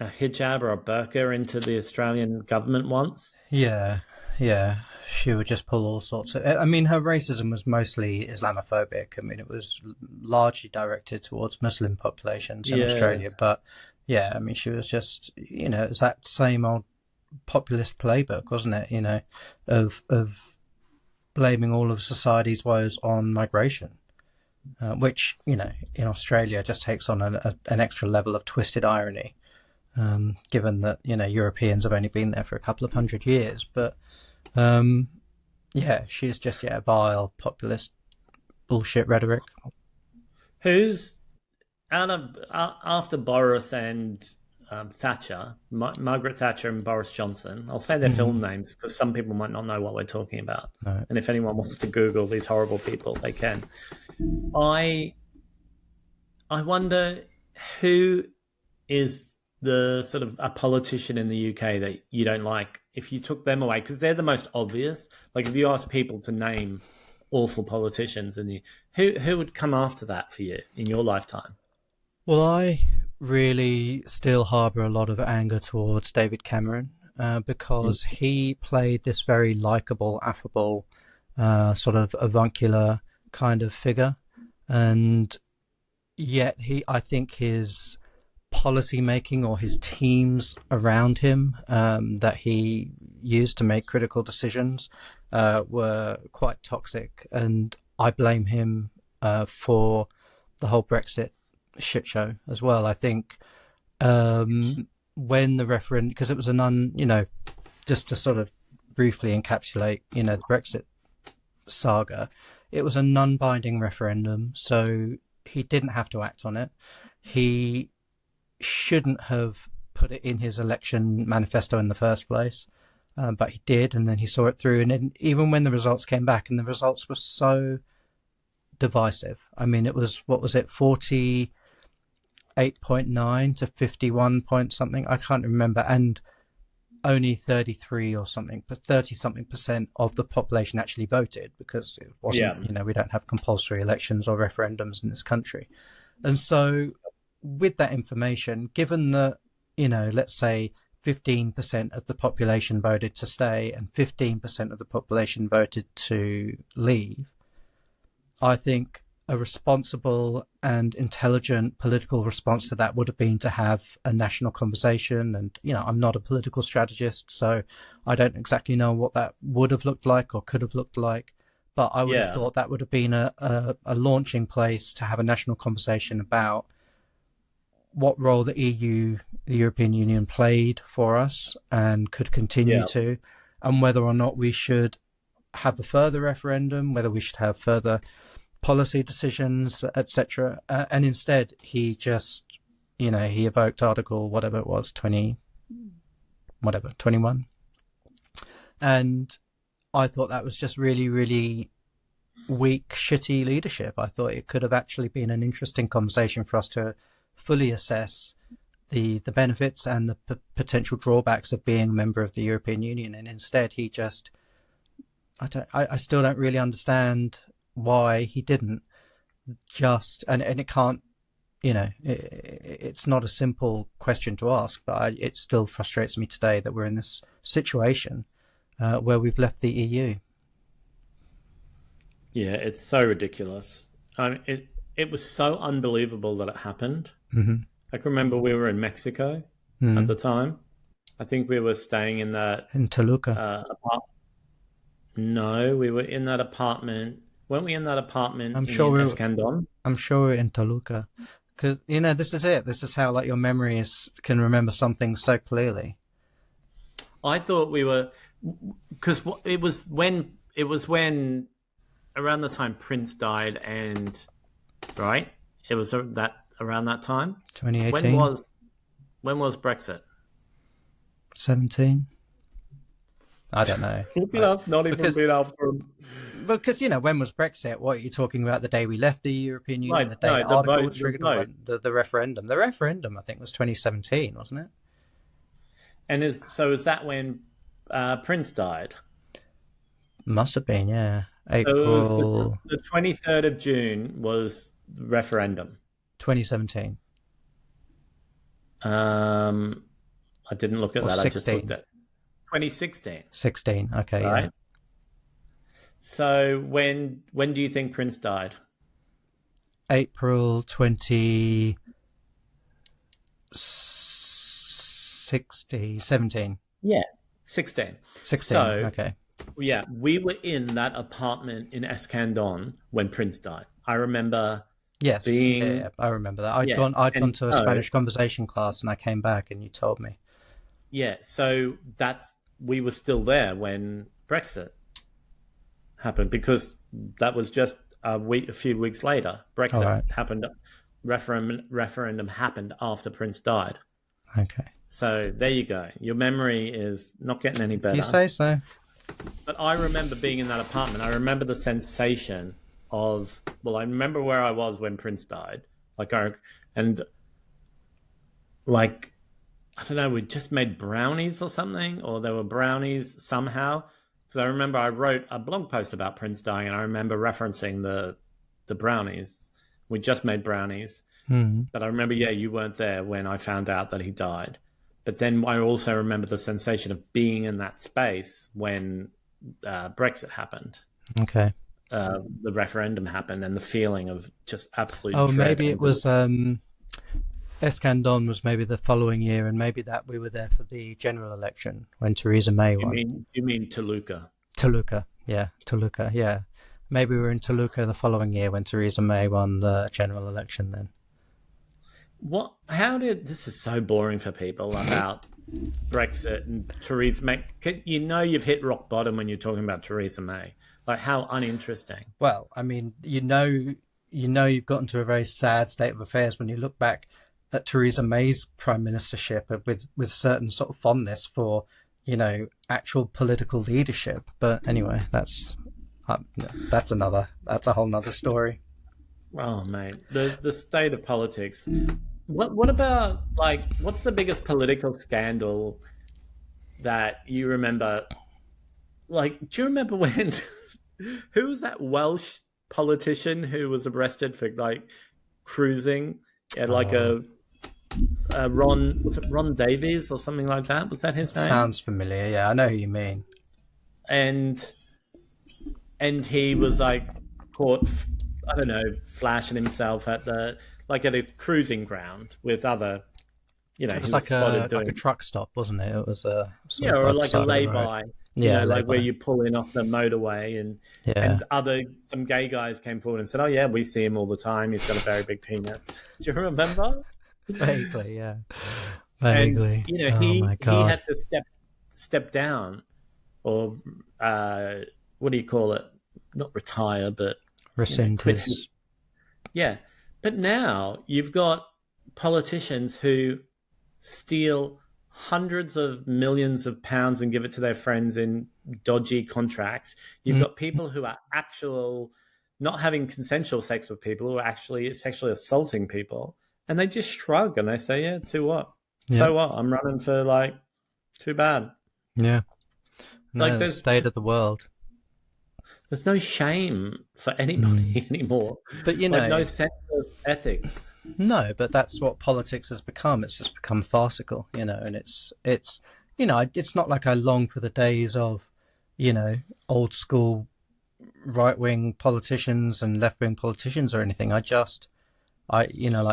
hijab or a burqa into the Australian government once? Yeah, yeah. She would just pull all sorts of. I mean, her racism was mostly Islamophobic. I mean, it was largely directed towards Muslim populations in Yeah, Australia. But yeah, I mean, she was just, it's that same old populist playbook, wasn't it? Of blaming all of society's woes on migration, which, in Australia just takes on an extra level of twisted irony, given that, Europeans have only been there for a couple of hundred years. But yeah, she's just, vile populist bullshit rhetoric. who's out of after Boris and Thatcher, Margaret Thatcher and Boris Johnson. I'll say their film names because some people might not know what we're talking about. Right. And if anyone wants to Google these horrible people, they can. I wonder who is the sort of a politician in the UK that you don't like if you took them away, because they're the most obvious. Like, if you ask people to name awful politicians, and who would come after that for you in your lifetime? Well, I really still harbour a lot of anger towards David Cameron, because he played this very likeable, affable, sort of avuncular kind of figure, and yet I think his policy making, or his teams around him that he used to make critical decisions, were quite toxic, and I blame him for the whole Brexit shit show as well. I think when the referendum, because it was just to sort of briefly encapsulate, the Brexit saga, it was a non-binding referendum, so he didn't have to act on it. He shouldn't have put it in his election manifesto in the first place, but he did, and then he saw it through. And then, even when the results came back, and the results were so divisive. I mean, it was, what was it, 48.9 to 51 point something? I can't remember. And only 33 or something, but 30 something % of the population actually voted, because it wasn't, we don't have compulsory elections or referendums in this country. And so, with that information, given that, let's say 15% of the population voted to stay and 15% of the population voted to leave, I think a responsible and intelligent political response to that would have been to have a national conversation. And, I'm not a political strategist, so I don't exactly know what that would have looked like or could have looked like. But I would have thought that would have been a launching place to have a national conversation about what role the EU, the European Union, played for us and could continue to, and whether or not we should have a further referendum, whether we should have further policy decisions, etc. And instead, he just, he evoked Article, whatever it was, 21. And I thought that was just really, really weak, shitty leadership. I thought it could have actually been an interesting conversation for us to fully assess the benefits and the potential drawbacks of being a member of the European Union. And instead, he just, I still don't really understand why he didn't just, and it can't, it's not a simple question to ask, but it still frustrates me today that we're in this situation where we've left the EU. Yeah, it's so ridiculous. It was so unbelievable that it happened. Mm-hmm. I can remember we were in Mexico at the time. I think we were staying in Toluca. No, we were in that apartment. Weren't we in that apartment I'm sure in Escandon? I'm sure we're in Toluca. Because, this is it. This is how, your memory can remember something so clearly. I thought we were, because it was when around the time Prince died, and right, it was around that time. 2018. When was Brexit? 17. I don't know. Look it up. Not even been after. Because, when was Brexit? What are you talking about? The day we left the European Union? Right, the day the article was triggered? vote. The referendum. The referendum, I think, was 2017, wasn't it? And is that when Prince died? Must have been, yeah. So it was April the 23rd of June was the referendum. 2017 I didn't look at or that. I just looked 16. at 2016, 16. Okay, yeah. right? So when do you think Prince died? April 2017. Yeah, 16. 16. So Okay. yeah, we were in that apartment in Escandon when Prince died. I remember Yes, being, yeah, I remember that. yeah, I'd gone and to a so Spanish conversation class, and I came back, and you told me. yeah, so we were still there when Brexit happened because that was just a few weeks later. All Brexit right. happened, referendum happened after Prince died. Okay. So there you go. Your memory is not getting any If you better. say so. But I remember being in that apartment. I remember the sensation of, well, I remember where I was when Prince died. And like, I don't know, we just made brownies or something, or there were brownies somehow. Because I remember I wrote a blog post about Prince dying, and I remember referencing the brownies. We just made brownies. But I remember, yeah, you weren't there when I found out that he died. But then I also remember the sensation of being in that space when Brexit happened, Okay. the referendum happened, and the feeling of just absolute Oh, dread. maybe it was Escandon was maybe the following year, and maybe that we were there for the general election when Theresa May won. You mean Toluca? Toluca, yeah. Maybe we were in Toluca the following year when Theresa May won the general election then. What? How did this is so boring for people about Brexit and Theresa May? You know, you've hit rock bottom when you're talking about Theresa May. Like, how uninteresting. Well, I mean, you've gotten to a very sad state of affairs when you look back at Theresa May's prime ministership with certain sort of fondness for, actual political leadership. But anyway, that's a whole nother story. Oh, mate, the state of politics. What about, like, what's the biggest political scandal that you remember? Like, do you remember when who was that Welsh politician who was arrested for like cruising at like a Ron, was it Ron Davies or something like that? Was that his name? Sounds familiar. Yeah, I know who you mean. And he was like caught, I don't know, flashing himself at a cruising ground with other, It was like a truck stop, wasn't it? It was a yeah, or like a lay-by. Yeah, like where you pull in off the motorway, and some gay guys came forward and said, "Oh yeah, we see him all the time. He's got a very big penis." Do you remember? Vaguely, yeah. Vaguely. And, he had to step down, or what do you call it? Not retire, but rescind his. Yeah, but now you've got politicians who steal hundreds of millions of pounds and give it to their friends in dodgy contracts. You've got people who are not having consensual sex with people, who are actually sexually assaulting people, and they just shrug and they say, yeah, to what? Yeah. So what? I'm running for, like, too bad. Yeah. No, like, the state of the world. There's no shame for anybody anymore. But, no sense of ethics. No, but that's what politics has become. It's just become farcical, and it's not like I long for the days of, old school right-wing politicians and left-wing politicians or anything. Like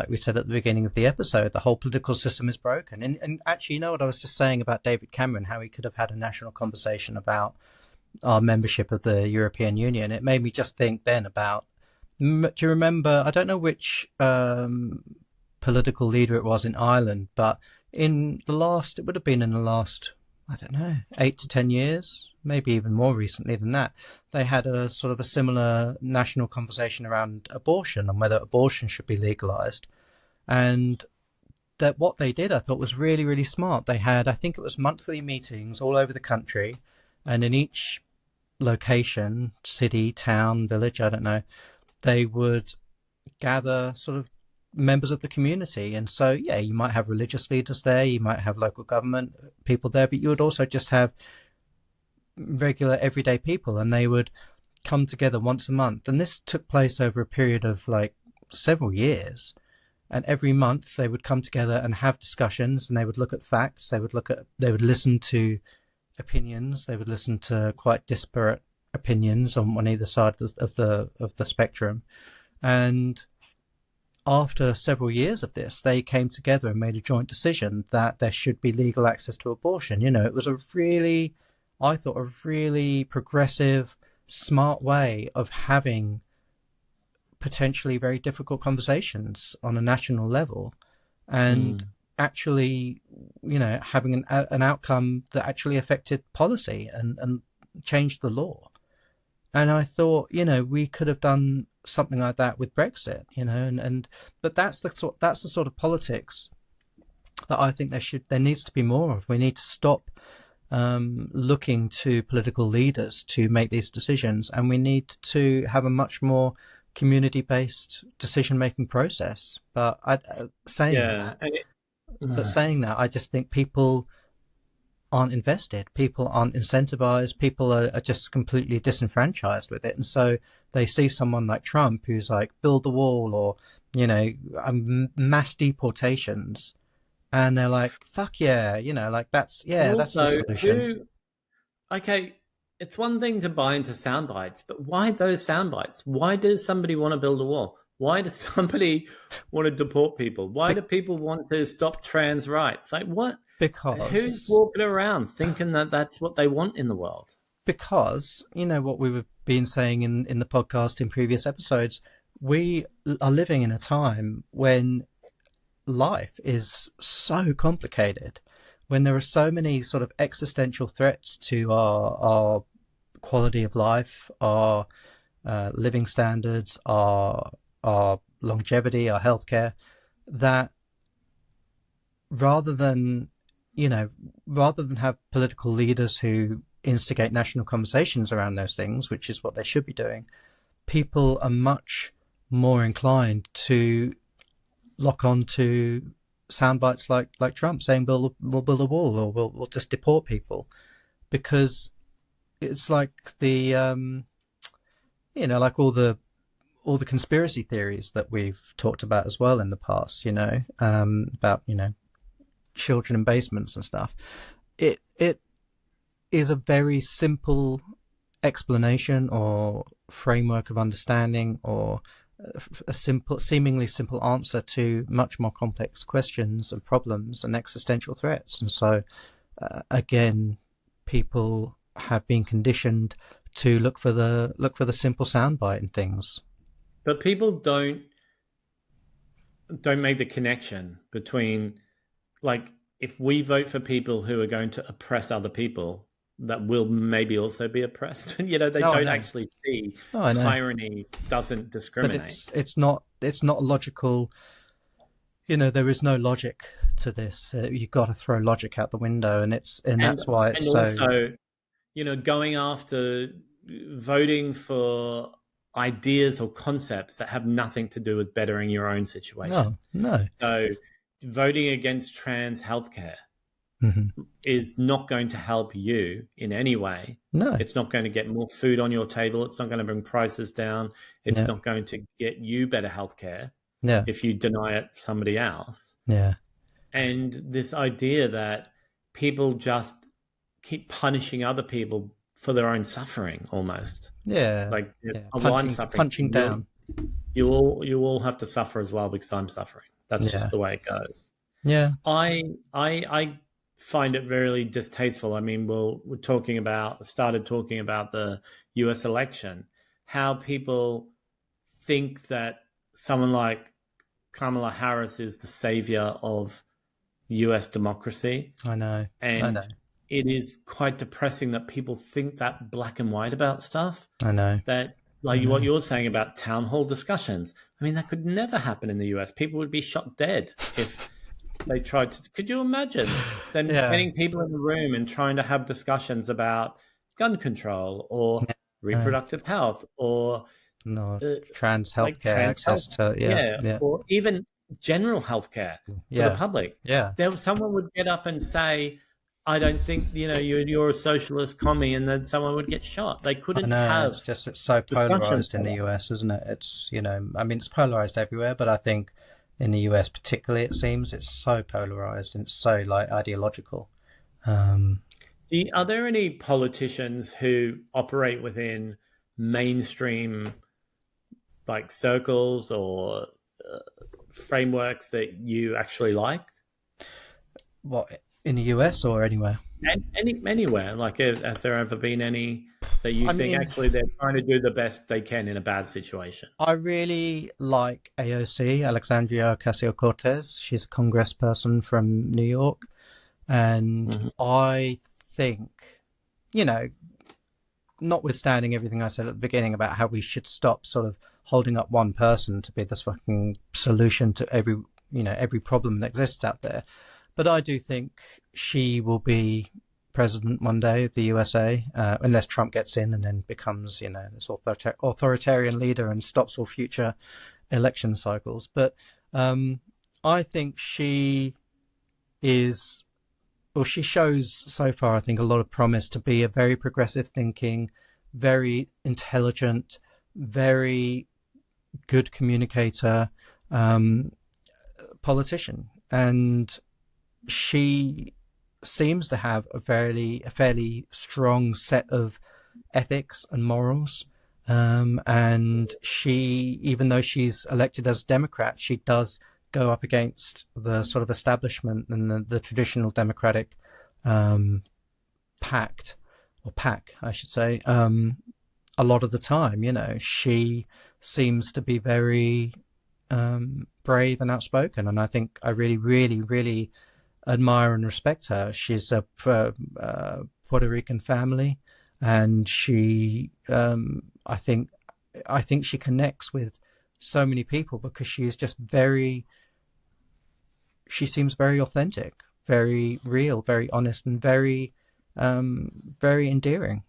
we said at the beginning of the episode, the whole political system is broken. And actually, what I was just saying about David Cameron, how he could have had a national conversation about our membership of the European Union. It made me just think then about, do you remember, I don't know which political leader it was in Ireland, but it would have been in the last, I don't know, 8 to 10 years, maybe even more recently than that, they had a sort of a similar national conversation around abortion and whether abortion should be legalized. And that what they did, I thought, was really, really smart. They had, I think it was monthly meetings all over the country, and in each location, city, town, village, I don't know, they would gather sort of members of the community. And so, yeah, you might have religious leaders there, you might have local government people there, but you would also just have regular everyday people, and they would come together once a month. And this took place over a period of like several years. And every month they would come together and have discussions, and they would look at facts. They would listen to opinions. They would listen to quite disparate opinions on either side of the spectrum. And after several years of this, they came together and made a joint decision that there should be legal access to abortion. It was I thought, a really progressive, smart way of having potentially very difficult conversations on a national level, and actually, having an outcome that actually affected policy and changed the law. And I thought, we could have done something like that with Brexit, but that's the sort of politics that I think there needs to be more of. We need to stop looking to political leaders to make these decisions, and we need to have a much more community-based decision-making process. But saying that, I just think people aren't invested, people aren't incentivized, people are just completely disenfranchised with it. And so they see someone like Trump who's like, build the wall, or mass deportations, and they're like, fuck yeah, that's the solution. Okay, it's one thing to buy into sound bites, but why those sound bites? Why does somebody want to build a wall? Why does somebody want to deport people? Why do people want to stop trans rights? Like, what? Because who's walking around thinking that that's what they want in the world? Because what we've been saying in the podcast in previous episodes, we are living in a time when life is so complicated, when there are so many sort of existential threats to our quality of life, our living standards, our longevity, our healthcare, that rather than have political leaders who instigate national conversations around those things, which is what they should be doing, people are much more inclined to lock on to sound bites like Trump saying we'll build a wall, or we'll just deport people, because it's like the like all the conspiracy theories that we've talked about as well in the past, about children in basements and stuff. It is a very simple explanation or framework of understanding, or a seemingly simple answer to much more complex questions and problems and existential threats. And so, again, people have been conditioned to look for the simple soundbite in things. But people don't make the connection between, like, if we vote for people who are going to oppress other people, that will maybe also be oppressed. They don't actually see tyranny doesn't discriminate. But it's not logical. There is no logic to this. You've got to throw logic out the window, and that's why it's so. Also, going after voting for ideas or concepts that have nothing to do with bettering your own situation. No. So, voting against trans healthcare is not going to help you in any way. No. It's not going to get more food on your table. It's not going to bring prices down. It's not going to get you better healthcare if you deny it somebody else. Yeah. And this idea that people just keep punishing other people for their own suffering, almost. Yeah. Like, punching down. You all have to suffer as well because I'm suffering. That's just the way it goes. Yeah. I find it very distasteful. I mean, we're started talking about the US election, how people think that someone like Kamala Harris is the savior of US democracy. I know. It is quite depressing that people think that black and white about stuff. I know. That, like what you're saying about town hall discussions. I mean, that could never happen in the US. People would be shot dead if they tried to. Could you imagine them getting people in the room and trying to have discussions about gun control or reproductive health or trans healthcare access to or even general healthcare for the Yeah, public. yeah. Someone would get up and say, "I don't think you're a socialist commie," and then someone would get shot. They I couldn't know, have it's so discussions polarized in like the that. US, isn't it? It's, I mean, it's polarized everywhere, but I think in the US particularly, it seems it's so polarized and it's so like ideological. Um, Are there any politicians who operate within mainstream like circles or uh, frameworks that you actually like? what, in the US or anywhere? And anywhere, like has there ever been any that you I think mean, actually they're trying to do the best they can in a bad situation? I really like AOC, Alexandria Ocasio-Cortez. She's a congressperson from New York. And Hmm. I think, you know, notwithstanding everything I said at the beginning about how we should stop sort of holding up one person to be this fucking solution to every problem that exists out there. But I do think she will be president one day of the USA, unless Trump gets in and then becomes, this authoritarian leader and stops all future election cycles. But I think is she shows so far, I think, a lot of promise to be a very progressive thinking, very intelligent, very good communicator, politician. And she seems to have a fairly strong set of ethics and morals. And she, even though she's elected as a Democrat, she does go up against the sort of establishment and the traditional Democratic pact or pack, I should say. A lot of the time, she seems to be very brave and outspoken, and I think I really, really, really admire and respect her. She's a Puerto Rican family, and she, I think she connects with so many people because she is just she seems very authentic, very real, very honest, and very endearing.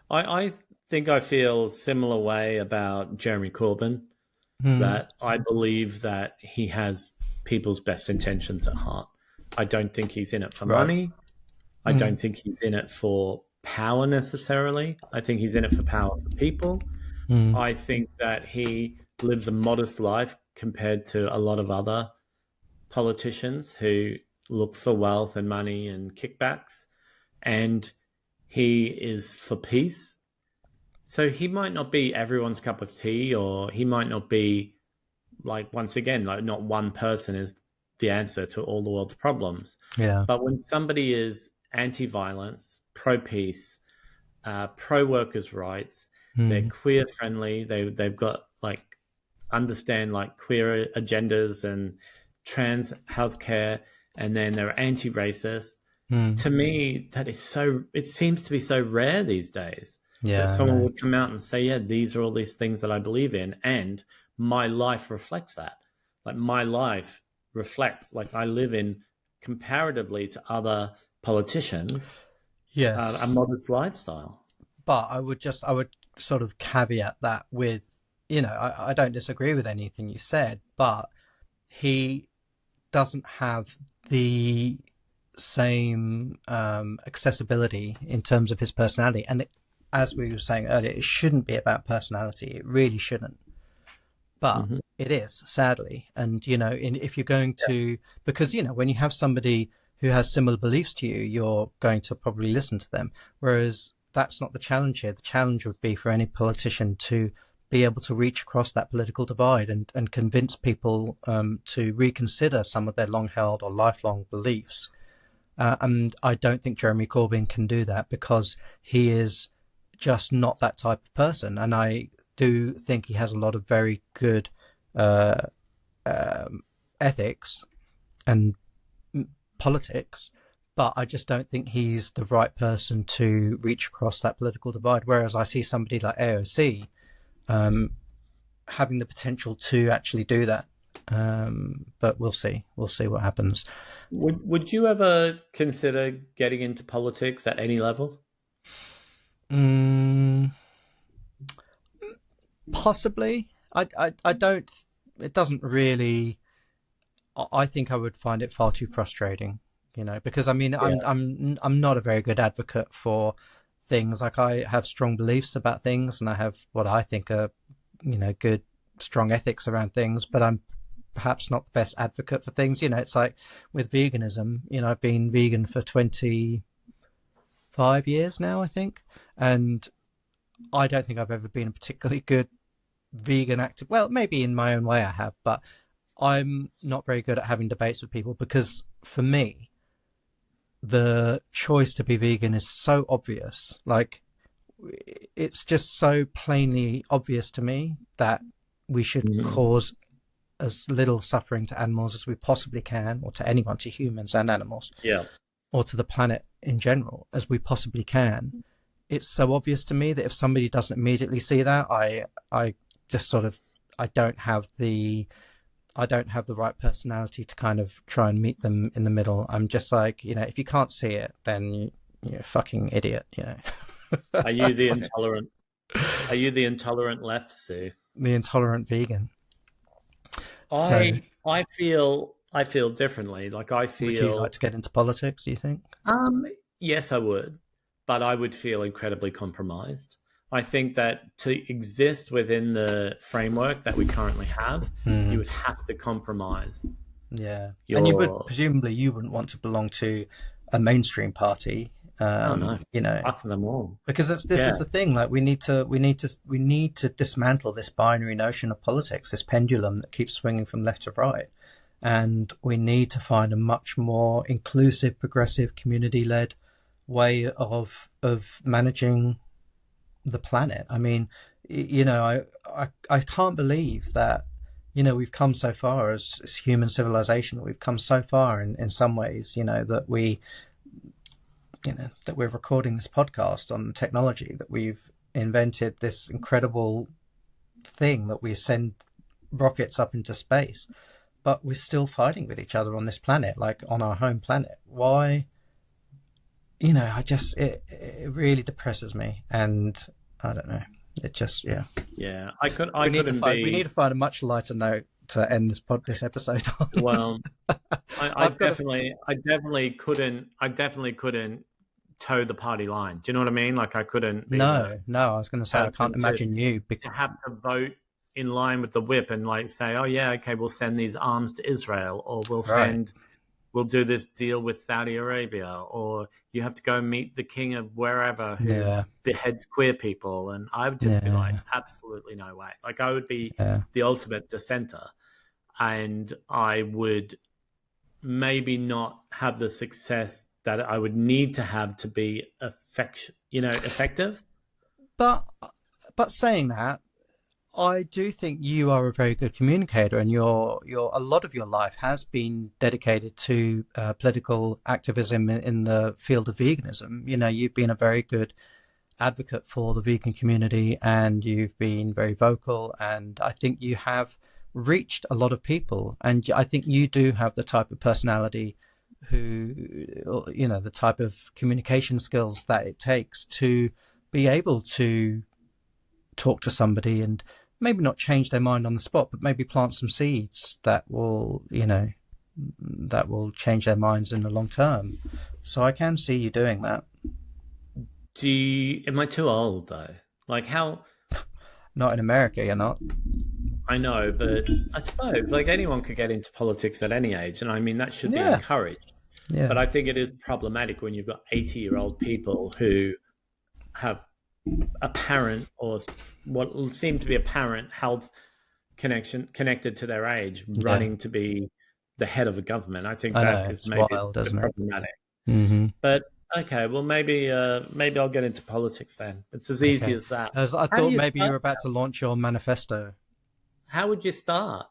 I think I feel similar way about Jeremy Corbyn. Hmm. That I believe that he has people's best intentions at heart. I don't think he's in it for Right. money. I Hmm. don't think he's in it for power necessarily. I think he's in it for power for people. Hmm. I think that he lives a modest life compared to a lot of other politicians who look for wealth and money and kickbacks. And he is for peace. So he might not be everyone's cup of tea, or he might not be like, once again, like not one person is the answer to all the world's problems. Yeah. But when somebody is anti-violence, pro-peace, pro-workers' rights, they're Hmm. queer friendly, they've got like understand like queer agendas and trans healthcare, and then they're anti-racist. Hmm. To me, that is so. It seems to be so rare these days that Yeah. I someone know. would come out and say, "Yeah, these are all these things that I believe in, and my life reflects that." Like my life reflects, like I live in comparatively to other politicians, a Yes, modest lifestyle. but I would sort of caveat that with, I don't disagree with anything you said, but he doesn't have the same accessibility in terms of his personality. And as we were saying earlier, it shouldn't be about personality. It really shouldn't. But Hmm. it is, sadly. And, if you're going to, because, when you have somebody who has similar beliefs to you, you're going to probably listen to them. Whereas that's not the challenge here. The challenge would be for any politician to be able to reach across that political divide and convince people to reconsider some of their long held or lifelong beliefs. And I don't think Jeremy Corbyn can do that because he is just not that type of person. And I do think he has a lot of very good uh, ethics and politics, but I just don't think he's the right person to reach across that political divide. Whereas I see somebody like AOC having the potential to actually do that. But we'll see. We'll see what happens. Would you ever consider getting into politics at any level? Mm, possibly. I don't. It doesn't really. I think I would find it far too frustrating, because I mean, Yeah. I'm not a very good advocate for things. Like, I have strong beliefs about things, and I have what I think are, good, strong ethics around things, but I'm perhaps not the best advocate for things. It's like with veganism. I've been vegan for 25 years now, I think, and I don't think I've ever been a particularly good vegan active. Well, maybe in my own way I have, but I'm not very good at having debates with people, because for me, the choice to be vegan is so obvious. Like, it's just so plainly obvious to me that we should Mhm. cause as little suffering to animals as we possibly can, or to anyone, to humans and animals, Yeah. or to the planet in general as we possibly can. It's so obvious to me that if somebody doesn't immediately see that, I just sort of, I don't have the I don't have the right personality to kind of try and meet them in the middle. I'm just like, if you can't see it, then you're a fucking idiot. Are you the So, intolerant? Are you the intolerant left, Sue? the intolerant vegan. So, I feel differently. Like I would you like feel to get into politics, do you think? um yes, I would, but I would feel incredibly compromised. I think that to exist within the framework that we currently have, you Hmm. would have to compromise Yeah. And your presumably you wouldn't want to belong to a mainstream party, oh no, you know, fuck them all. because this Yeah. is the thing. Like, we need to dismantle this binary notion of politics, this pendulum that keeps swinging from left to right, and we need to find a much more inclusive, progressive, community-led way of managing the planet. I mean, I can't believe that, we've come so far as human civilization. We've come so far in some ways, that we're recording this podcast on technology, that we've invented this incredible thing that we send rockets up into space, but we're still fighting with each other on this planet, like on our home planet. Why? It really depresses me, and I don't know. It just, yeah. Yeah. I couldn't We need be to find a much lighter note to end this episode on. well. I I've got a definitely couldn't toe the party line. Do you know what I mean? Like I couldn't be the no. I was going to say, I can't person imagine you. to have to vote in line with the whip and like say, oh yeah, okay, we'll send these arms to Israel, or Right. we'll do this deal with Saudi Arabia, or you have to go meet the king of wherever who Yeah. beheads queer people. And I would just be like, Yeah. absolutely no way. Like I would be Yeah. the ultimate dissenter, and I would maybe not have the success that I would need to have to be effective. But saying that, I do think you are a very good communicator, and your a lot of your life has been dedicated to political activism in the field of veganism. You've been a very good advocate for the vegan community, and you've been very vocal, and I think you have reached a lot of people, and I think you do have the type of personality who, the type of communication skills that it takes to be able to talk to somebody and maybe not change their mind on the spot, but maybe plant some seeds that will change their minds in the long term. So I can see you doing that. Am I too old though? Like how Not in America, you're not. I know, but I suppose like anyone could get into politics at any age, and I mean that should be Yeah, encouraged. But yeah, I think it is problematic when you've got 80-year-old people who have apparent or what will seem to be apparent health connection connected to their age yeah. running to be the head of a government. I think I that know, is it's maybe wild, the isn't it? problematic. Hmm. But okay, well maybe I'll get into politics then. It's as easy Okay. as that. As I How do thought you maybe you start? were about to launch your manifesto. How would you start?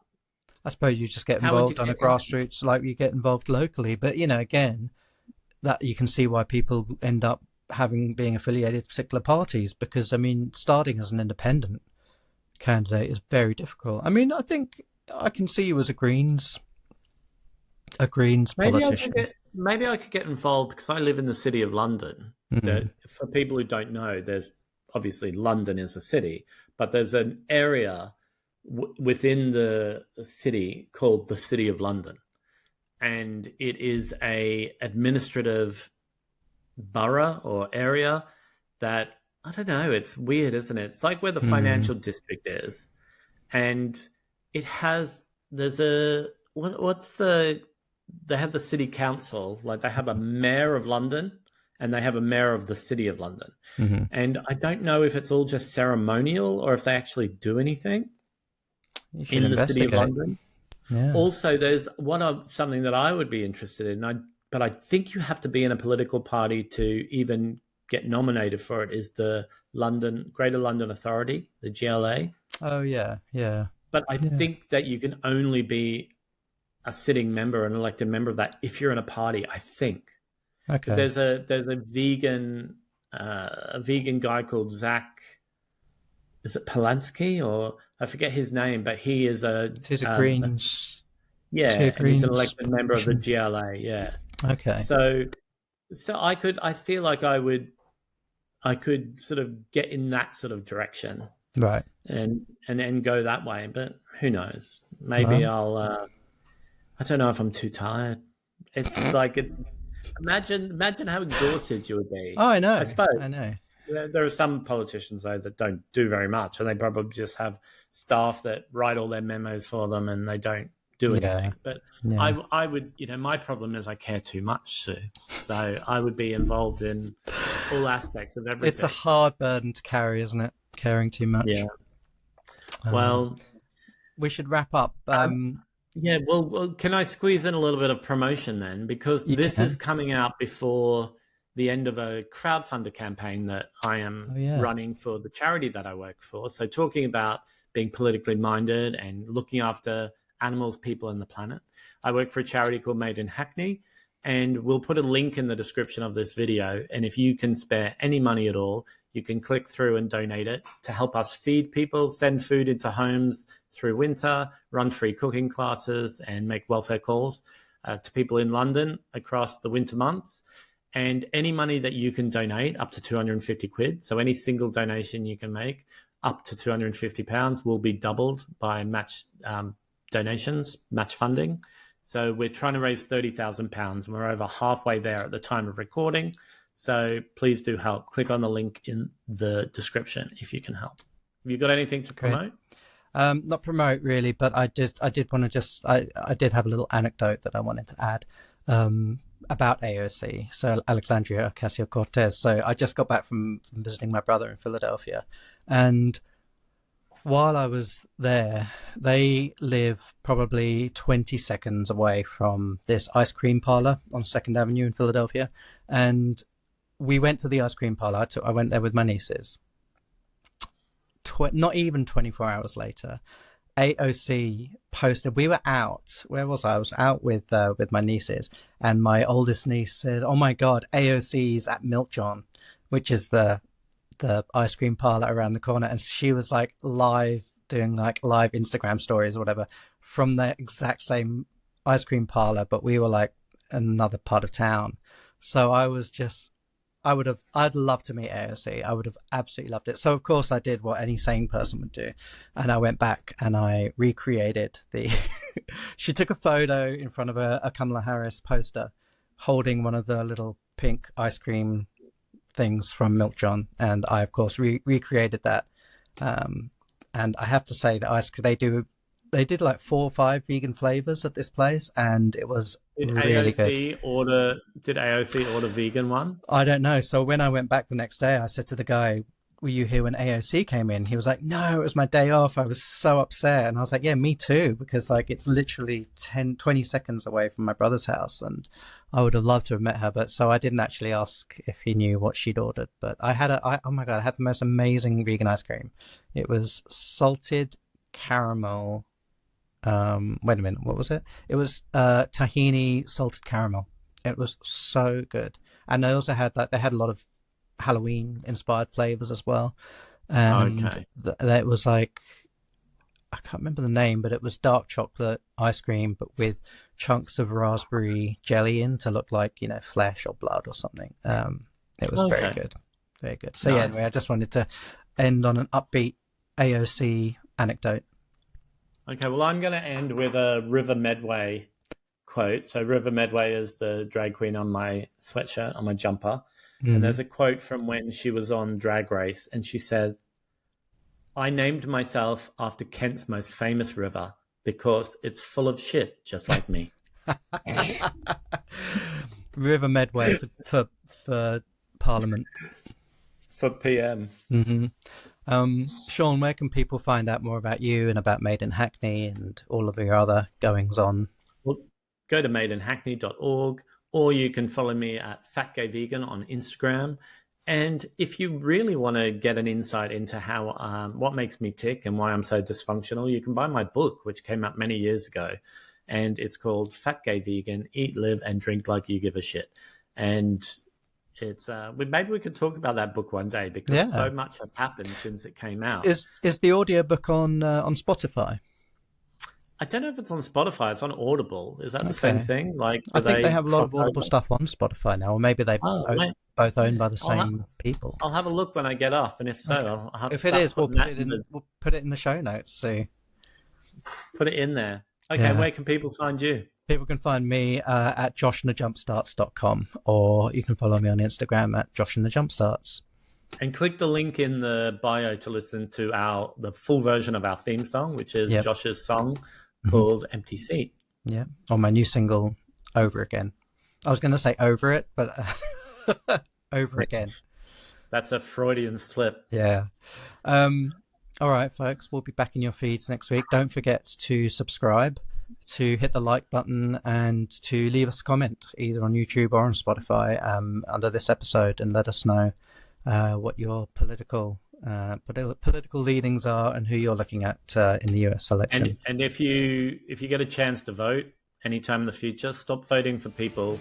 I suppose you just get How would you involved on a get in? grassroots, like you get involved locally. But again, that you can see why people end up being affiliated to particular parties, because I mean, starting as an independent candidate is very difficult. I mean, I think I can see you as a Greens politician. Maybe I could get involved because I live in the city of London. Mm, That for people who don't know, there's obviously London is a city, but there's an area within the city called the City of London, and it is a administrative borough or area that, I don't know, it's weird, isn't it? It's like where the financial district is, and it has there's a what's they have the city council, like they have a mayor of London and they have a mayor of the city of London. And I don't know if it's all just ceremonial or if they actually do anything in the city of London. Yeah. Also, there's something that I would be interested in, but I think you have to be in a political party to even get nominated for it, is the Greater London Authority, the GLA. Oh, yeah, yeah. But I think that you can only be a sitting member, an elected member of that, if you're in a party, I think. Okay. There's a vegan guy called Zach. Is it Polanski, or I forget his name, but he is He's a Greens. And he's an elected member of the GLA. Yeah. Okay. So I feel like I could sort of get in that sort of direction, right, and go that way. But who knows? Maybe I'll. I don't know if I'm too tired. It's like imagine how exhausted you would be. Oh, I know. I suppose. I know. There are some politicians, though, that don't do very much, and they probably just have staff that write all their memos for them, and they don't do anything. But I would, my problem is I care too much, Sue. So I would be involved in all aspects of everything. It's a hard burden to carry, isn't it? Caring too much. Yeah. Well, we should wrap up. Yeah, well, can I squeeze in a little bit of promotion then? Because this is coming out before the end of a crowdfunder campaign that I am running for the charity that I work for. So talking about being politically minded and looking after animals, people, and the planet. I work for a charity called Made in Hackney, and we'll put a link in the description of this video. And if you can spare any money at all, you can click through and donate it to help us feed people, send food into homes through winter, run free cooking classes, and make welfare calls to people in London across the winter months. And any money that you can donate, up to 250 quid, so any single donation you can make up to £250 will be doubled by match donations, match funding. So we're trying to raise £30,000 and we're over halfway there at the time of recording. So please do help. Click on the link in the description if you can help. Have you got anything to promote? Not promote really, but I did want to I did have a little anecdote that I wanted to add about AOC. So Alexandria Ocasio-Cortez. So I just got back from visiting my brother in Philadelphia, and while I was there, they live probably 20 seconds away from this ice cream parlor on 2nd Avenue in Philadelphia. And we went to the ice cream parlor. I went there with my nieces. Not even 24 hours later, AOC posted. We were out. Where was I? I was out with my nieces, and my oldest niece said, "Oh my God, AOC's at Milk John," which is the ice cream parlor around the corner, and she was like doing live Instagram stories or whatever from the exact same ice cream parlor, but we were like another part of town. So I'd love to meet AOC. I would have absolutely loved it. So of course I did what any sane person would do, and I went back and I recreated she took a photo in front of a Kamala Harris poster holding one of the little pink ice cream things from Milk John, and I of course recreated that. And I have to say that ice cream they did like 4 or 5 vegan flavors at this place, and it was really good. Did AOC order vegan one? I don't know. So when I went back the next day, I said to the guy, "Were you here when AOC came in?" He was like, "No, it was my day off. I was so upset." And I was like, "Yeah, me too," because like it's literally 20 seconds away from my brother's house, and I would have loved to have met her. But so I didn't actually ask if he knew what she'd ordered. But I had oh my God, I had the most amazing vegan ice cream. It was salted caramel. Wait a minute, what was it? It was tahini salted caramel. It was so good. And they also had they had a lot of Halloween inspired flavors as well. And it was like, I can't remember the name, but it was dark chocolate ice cream, but with chunks of raspberry jelly in to look like, flesh or blood or something. It was very good. Very good. So yeah, anyway, I just wanted to end on an upbeat AOC anecdote. Okay, well, I'm going to end with a River Medway quote. So River Medway is the drag queen on my sweatshirt, on my jumper. And there's a quote from when she was on Drag Race, and she said, "I named myself after Kent's most famous river because it's full of shit, just like me." River Medway for Parliament. For PM. Sean, where can people find out more about you and about Made in Hackney and all of your other goings on? Well, go to madeinhackney.org, or you can follow me at Fat Gay Vegan on Instagram. And if you really want to get an insight into how what makes me tick and why I'm so dysfunctional, you can buy my book, which came out many years ago. And it's called Fat Gay Vegan, Eat, Live, and Drink Like You Give a Shit. And it's maybe we could talk about that book one day, because so much has happened since it came out. Is the audiobook on Spotify? I don't know if it's on Spotify. It's on Audible. Is that the same thing? Like, I think they have a lot of Audible stuff on Spotify now, or maybe they both owned by the same people. I'll have a look when I get off, and if so, I'll have. If it is, we'll put it in the show notes. So put it in there. Okay, where can people find you? People can find me at joshandthejumpstarts.com, or you can follow me on Instagram at joshandthejumpstarts. And click the link in the bio to listen to the full version of our theme song, which is Josh's song called Empty Seat. Yeah, or my new single, Over Again. I was going to say Over It, but Over Again. That's a Freudian slip. Yeah. All right, folks, we'll be back in your feeds next week. Don't forget to subscribe, to hit the like button, and to leave us a comment either on YouTube or on Spotify under this episode, and let us know what your political leanings are and who you're looking at in the US election. And if you get a chance to vote anytime in the future, stop voting for people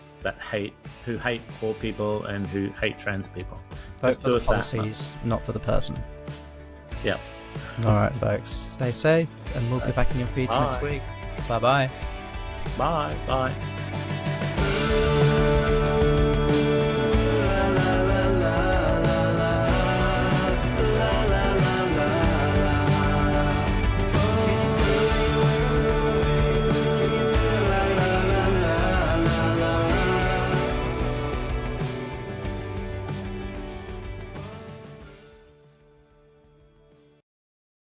who hate poor people and who hate trans people. Vote for the policies, not for the person. Yeah. All right, folks, stay safe, and we'll be back in your feeds next week. Bye-bye. Bye. Bye.